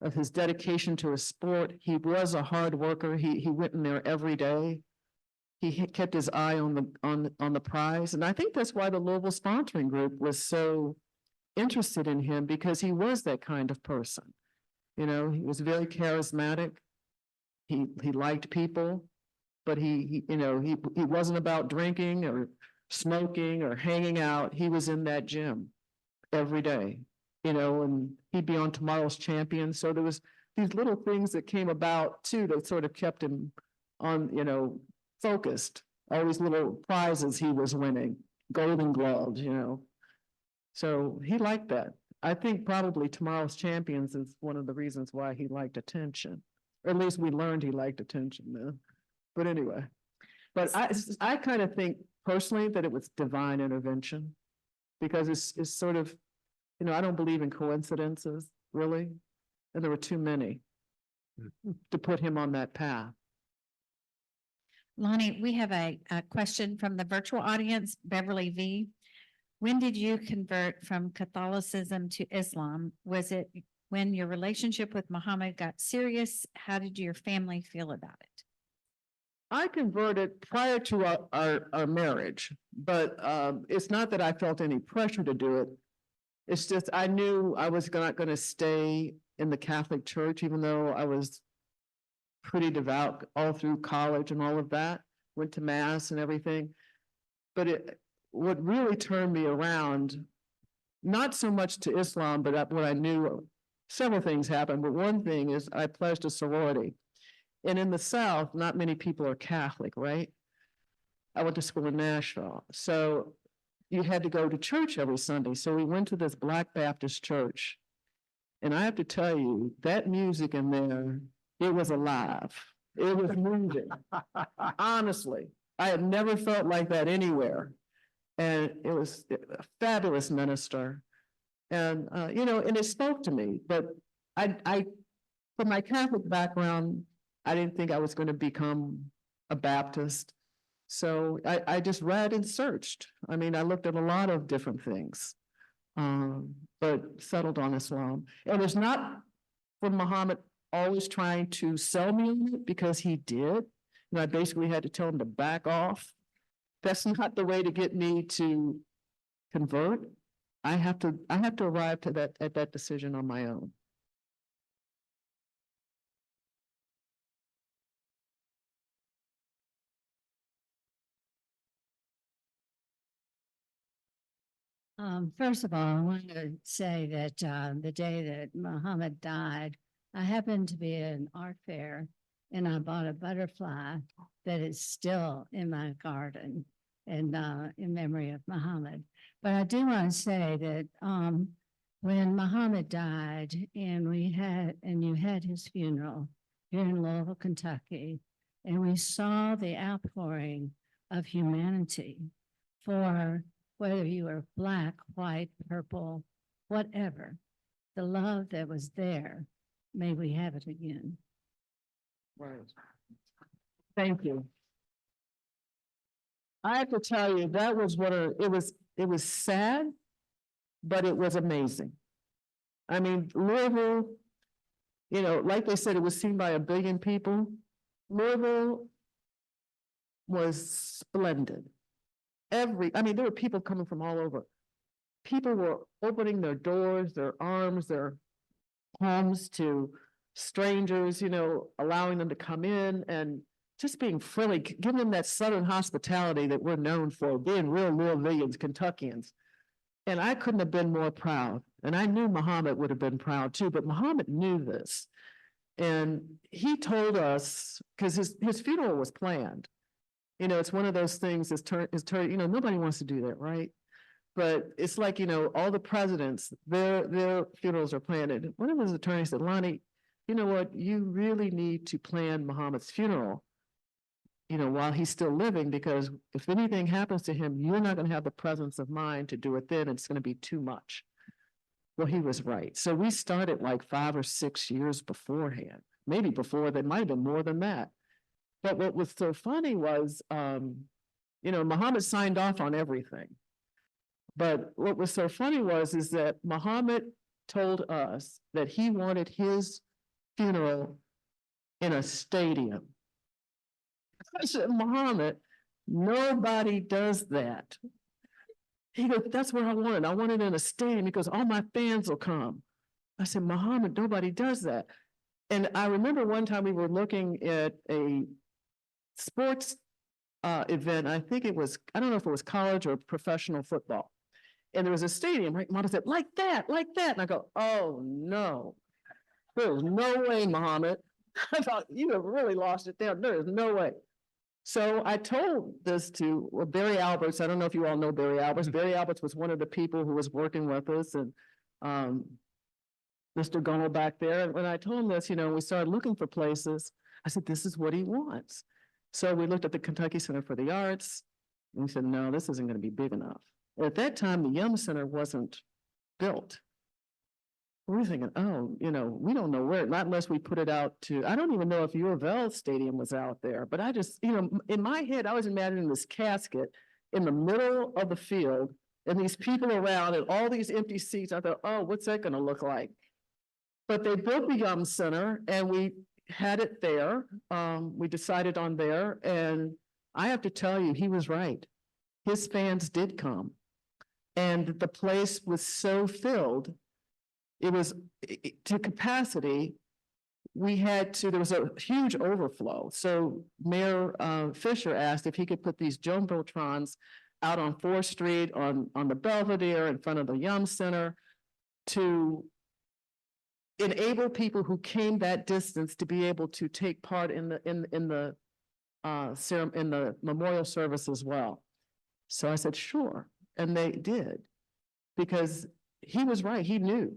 of his dedication to his sport. He was a hard worker. He went in there every day. He kept his eye on the prize. And I think that's why the Louisville sponsoring group was so interested in him, because he was that kind of person. He was very charismatic. He liked people, but he wasn't about drinking or smoking or hanging out. He was in that gym every day, and he'd be on Tomorrow's Champion. So there was these little things that came about too that sort of kept him on, focused. All these little prizes he was winning, Golden Gloves, So he liked that. I think probably Tomorrow's Champions is one of the reasons why he liked attention. Or at least we learned he liked attention, man. But anyway, but I kind of think personally that it was divine intervention, because it's sort of, I don't believe in coincidences, really. And there were too many to put him on that path.
Lonnie, we have a question from the virtual audience, Beverly V. When did you convert from Catholicism to Islam? Was it when your relationship with Muhammad got serious? How did your family feel about it?
I converted prior to our marriage, but it's not that I felt any pressure to do it. It's just I knew I was not going to stay in the Catholic Church, even though I was pretty devout all through college and all of that, went to mass and everything. But what really turned me around, not so much to Islam, but what I knew, several things happened. But one thing is I pledged a sorority. And in the South, not many people are Catholic, right? I went to school in Nashville. So you had to go to church every Sunday. So we went to this Black Baptist church. And I have to tell you, that music in there, it was alive. It was moving. Honestly, I had never felt like that anywhere. And it was a fabulous minister. And, and it spoke to me. But I from my Catholic background, I didn't think I was going to become a Baptist. So I just read and searched. I mean, I looked at a lot of different things, but settled on Islam. It was not for Muhammad always trying to sell me on it, because he did. And I basically had to tell him to back off. That's not the way to get me to convert. I have to arrive to that decision on my own.
First of all, I want to say that the day that Muhammad died, I happened to be at an art fair, and I bought a butterfly that is still in my garden, and in memory of Muhammad. But I do want to say that when Muhammad died and you had his funeral here in Louisville, Kentucky, and we saw the outpouring of humanity for whether you were black, white, purple, whatever, the love that was there, may we have it again.
Right. Thank you. I have to tell you, that was it was sad, but it was amazing. I mean, Louisville, you know, like they said, it was seen by 1 billion people. Louisville was splendid. I mean, there were people coming from all over. People were opening their doors, their arms, their homes to strangers, you know, allowing them to come in and just being friendly, giving them that Southern hospitality that we're known for, being real Louisvillians, Kentuckians. And I couldn't have been more proud. And I knew Muhammad would have been proud too, but Muhammad knew this. And he told us, because his funeral was planned. You know, it's one of those things, you know, nobody wants to do that, right? But it's like, you know, all the presidents, their funerals are planned. And one of his attorneys said, Lonnie, you know what, you really need to plan Muhammad's funeral, you know, while he's still living, because if anything happens to him, you're not going to have the presence of mind to do it then. It's going to be too much. Well, he was right. So we started like 5 or 6 years beforehand, maybe before, that might have been more than that. But what was so funny was, you know, Muhammad signed off on everything. But what was so funny is that Muhammad told us that he wanted his funeral in a stadium. I said, Muhammad, nobody does that. He goes, that's what I wanted. I want it in a stadium because all my fans will come. I said, Muhammad, nobody does that. And I remember one time we were looking at a sports event. I think it was, I don't know if it was college or professional football. And there was a stadium, right? Muhammad said, like that. And I go, oh no, there's no way, Muhammad. I thought, you have really lost it there. There is no way. So I told this to Barry Alberts. I don't know if you all know Barry Alberts. Barry Alberts was one of the people who was working with us, and Mr. Gunnell back there. And when I told him this, you know, we started looking for places. I said, this is what he wants. So we looked at the Kentucky Center for the Arts, and we said, no, this isn't going to be big enough. And at that time, the Yum Center wasn't built. We were thinking, oh, you know, we don't know where, not unless we put it out to, I don't even know if U of L Stadium was out there, but I just, you know, in my head, I was imagining this casket in the middle of the field and these people around and all these empty seats. I thought, oh, what's that going to look like? But they built the Yum Center and we had it there. We decided on there, and I have to tell you, he was right. His fans did come, and the place was so filled. It was to capacity. There was a huge overflow. So Mayor Fisher asked if he could put these jumbotrons out on 4th Street, on the Belvedere, in front of the Yum Center, to enable people who came that distance to be able to take part in the memorial service as well. So I said, sure, and they did, because he was right. He knew.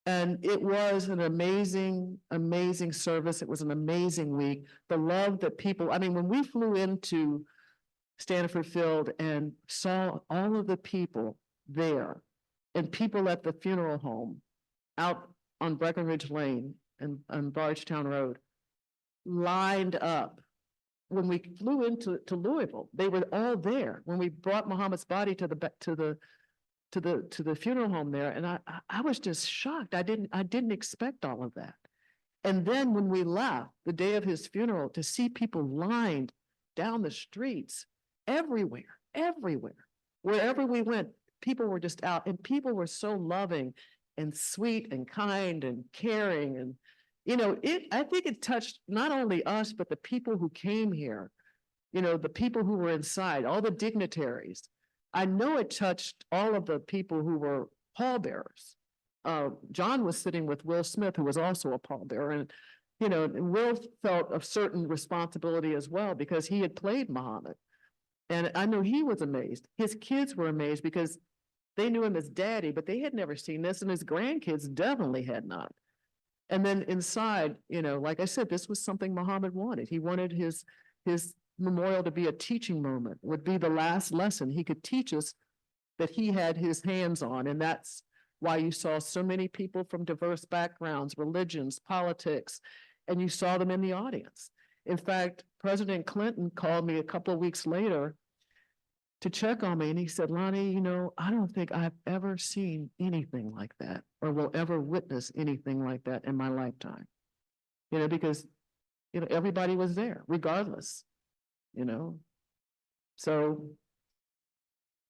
And it was an amazing, amazing service. It was an amazing week. The love that people, I mean, when we flew into Stanford Field and saw all of the people there and people at the funeral home out on Breckenridge Lane and on Bardstown Road, lined up. When we flew into Louisville, they were all there. When we brought Muhammad's body to the funeral home there, and I was just shocked. I didn't expect all of that. And then when we left the day of his funeral, to see people lined down the streets everywhere, wherever we went, people were just out, and people were so loving and sweet and kind and caring. And you know, I think it touched not only us, but the people who came here, you know, the people who were inside, all the dignitaries. I know it touched all of the people who were pallbearers. John was sitting with Will Smith, who was also a pallbearer, and you know, Will felt a certain responsibility as well because he had played Muhammad, and I know he was amazed. His kids were amazed because they knew him as daddy, but they had never seen this, and his grandkids definitely had not. And then inside, like I said, this was something Muhammad wanted. He wanted his memorial to be a teaching moment, would be the last lesson he could teach us that he had his hands on. And that's why you saw so many people from diverse backgrounds, religions, politics, and you saw them in the audience. In fact, President Clinton called me a couple of weeks later to check on me, and he said, Lonnie, I don't think I've ever seen anything like that or will ever witness anything like that in my lifetime. Because, everybody was there regardless, So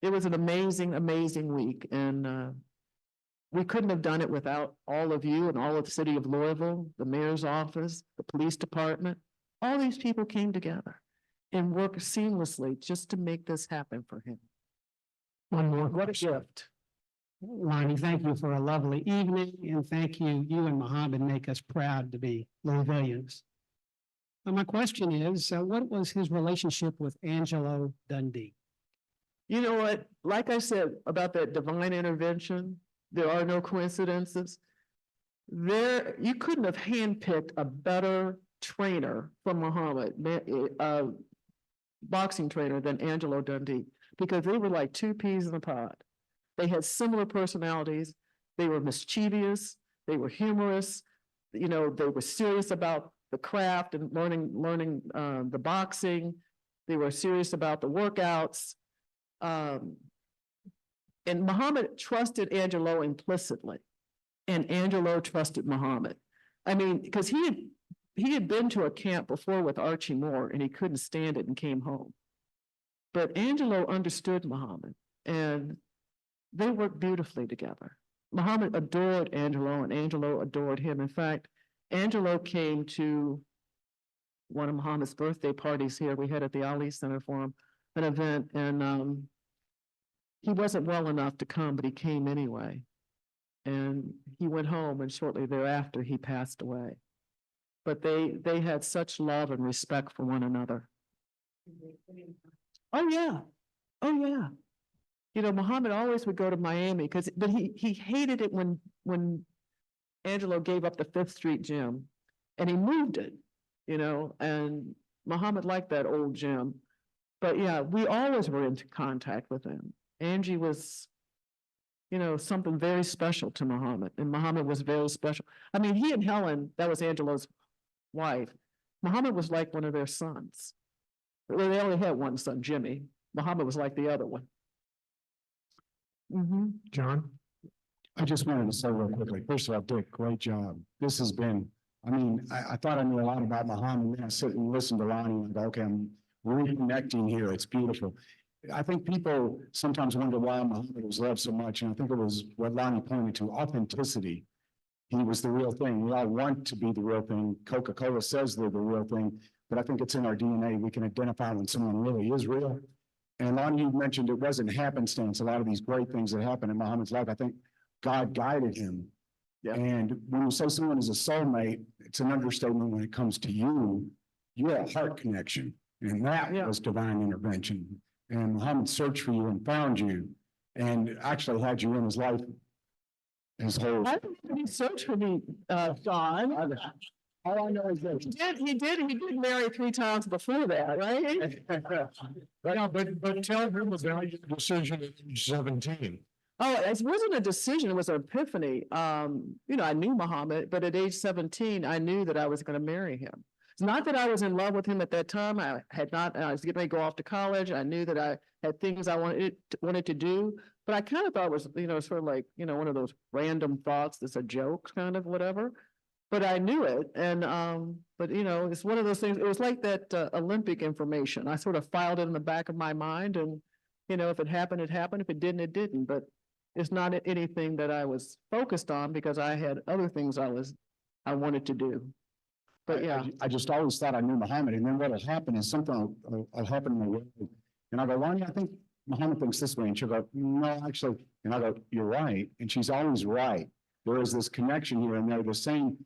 it was an amazing, amazing week. And we couldn't have done it without all of you and all of the city of Louisville, the mayor's office, the police department. All these people came together and worked seamlessly just to make this happen for him.
One more.
What a
question.
gift.
Lonnie, thank you for a lovely evening, and thank you. You and Mohammed make us proud to be Louisvillians. My question is, what was his relationship with Angelo Dundee?
You know what? Like I said about that divine intervention, there are no coincidences. You couldn't have handpicked a better trainer from Muhammad, boxing trainer than Angelo Dundee, because they were like two peas in a pod. They had similar personalities. They were mischievous. They were humorous. They were serious about the craft and learning the boxing. They were serious about the workouts. And Muhammad trusted Angelo implicitly, and Angelo trusted Muhammad. I mean, because he had been to a camp before with Archie Moore, and he couldn't stand it and came home. But Angelo understood Muhammad, and they worked beautifully together. Muhammad adored Angelo, and Angelo adored him. In fact, Angelo came to one of Muhammad's birthday parties here. We had at the Ali Center for him, an event, and he wasn't well enough to come, but he came anyway. And he went home, and shortly thereafter, he passed away. But they had such love and respect for one another. Oh, yeah. Oh, yeah. Muhammad always would go to Miami but he hated it when Angelo gave up the 5th Street gym, and he moved it, and Muhammad liked that old gym. But yeah, we always were into contact with him. Angie was, something very special to Muhammad, and Muhammad was very special. I mean, he and Helen, that was Angelo's wife, Muhammad was like one of their sons. Well, they only had one son, Jimmy. Muhammad was like the other one.
John?
I just wanted to say real quickly, first of all, Dick, great job. This has been, I thought I knew a lot about Muhammad, then I sit and listen to Lonnie and go, okay, I'm reconnecting here. It's beautiful. I think people sometimes wonder why Muhammad was loved so much, and I think it was what Lonnie pointed to, authenticity. He was the real thing. We all want to be the real thing. Coca-Cola says they're the real thing, but I think it's in our DNA. We can identify when someone really is real. And Lonnie, you mentioned it wasn't happenstance. A lot of these great things that happened in Muhammad's life, I think God guided him.
Yeah.
And when you say someone is a soulmate, it's an understatement when it comes to you. You're a heart connection, and that was divine intervention. And Muhammad searched for you and found you, and actually had you in his life his whole.
I didn't even search for me, Don.
All I know is that
He did marry 3 times before that, right?
Yeah, but tell him about your decision at age 17.
Oh, it wasn't a decision, it was an epiphany. I knew Muhammad, but at age 17, I knew that I was going to marry him. It's not that I was in love with him at that time. I was getting ready to go off to college. I knew that I had things I wanted to do, but I kind of thought it was, sort of like, one of those random thoughts that's a joke, kind of whatever. But I knew it, and but it's one of those things. It was like that Olympic information. I sort of filed it in the back of my mind, and if it happened, it happened. If it didn't, it didn't. But it's not anything that I was focused on because I had other things I wanted to do. But yeah,
I just always thought I knew Muhammad, and then what'll happen is something will happen in the way. And I go, Lonnie, I think Muhammad thinks this way, and she'll go, no, actually, and I go, you're right, and she's always right. There is this connection here, and they're the same.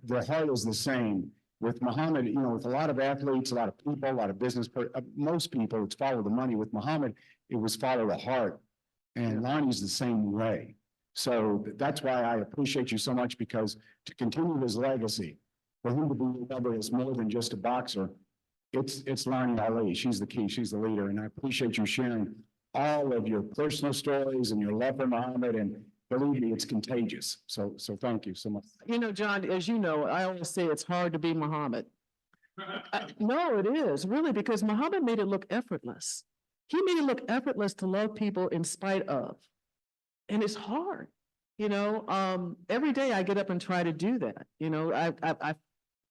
Their heart is the same. With Muhammad, with a lot of athletes, a lot of people, a lot of business, most people, it's follow the money. With Muhammad, it was follow the heart. And Lonnie's the same way. So that's why I appreciate you so much, because to continue his legacy, for him to be remembered as more than just a boxer, it's Lonnie Ali. She's the key. She's the leader. And I appreciate you sharing all of your personal stories and your love for Muhammad. And believe me, it's contagious. So thank you so much.
You know, John, as you know, I always say it's hard to be Muhammad. No, it is really, because Muhammad made it look effortless. He made it look effortless to love people in spite of. And it's hard, you know, every day I get up and try to do that. You know, I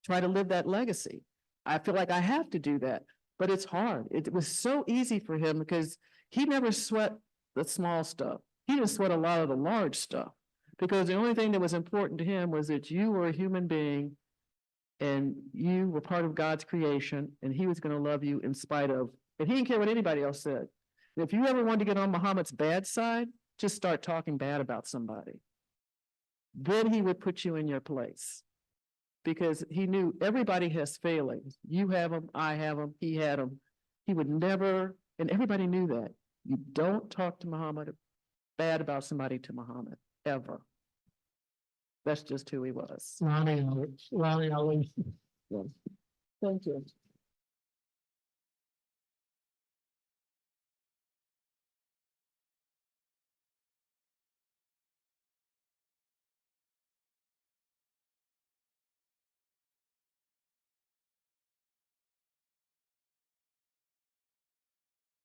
try to live that legacy. I feel like I have to do that, but it's hard. It was so easy for him because he never sweat the small stuff. He didn't sweat a lot of the large stuff, because the only thing that was important to him was that you were a human being and you were part of God's creation, and he was going to love you in spite of, and he didn't care what anybody else said. If you ever wanted to get on Muhammad's bad side, just start talking bad about somebody. Then he would put you in your place, because he knew everybody has failings. You have them, I have them, he had them. He would never, and everybody knew that. You don't talk to Muhammad bad about somebody to Muhammad, ever. That's just who he was.
Lonnie Ali.
Thank you.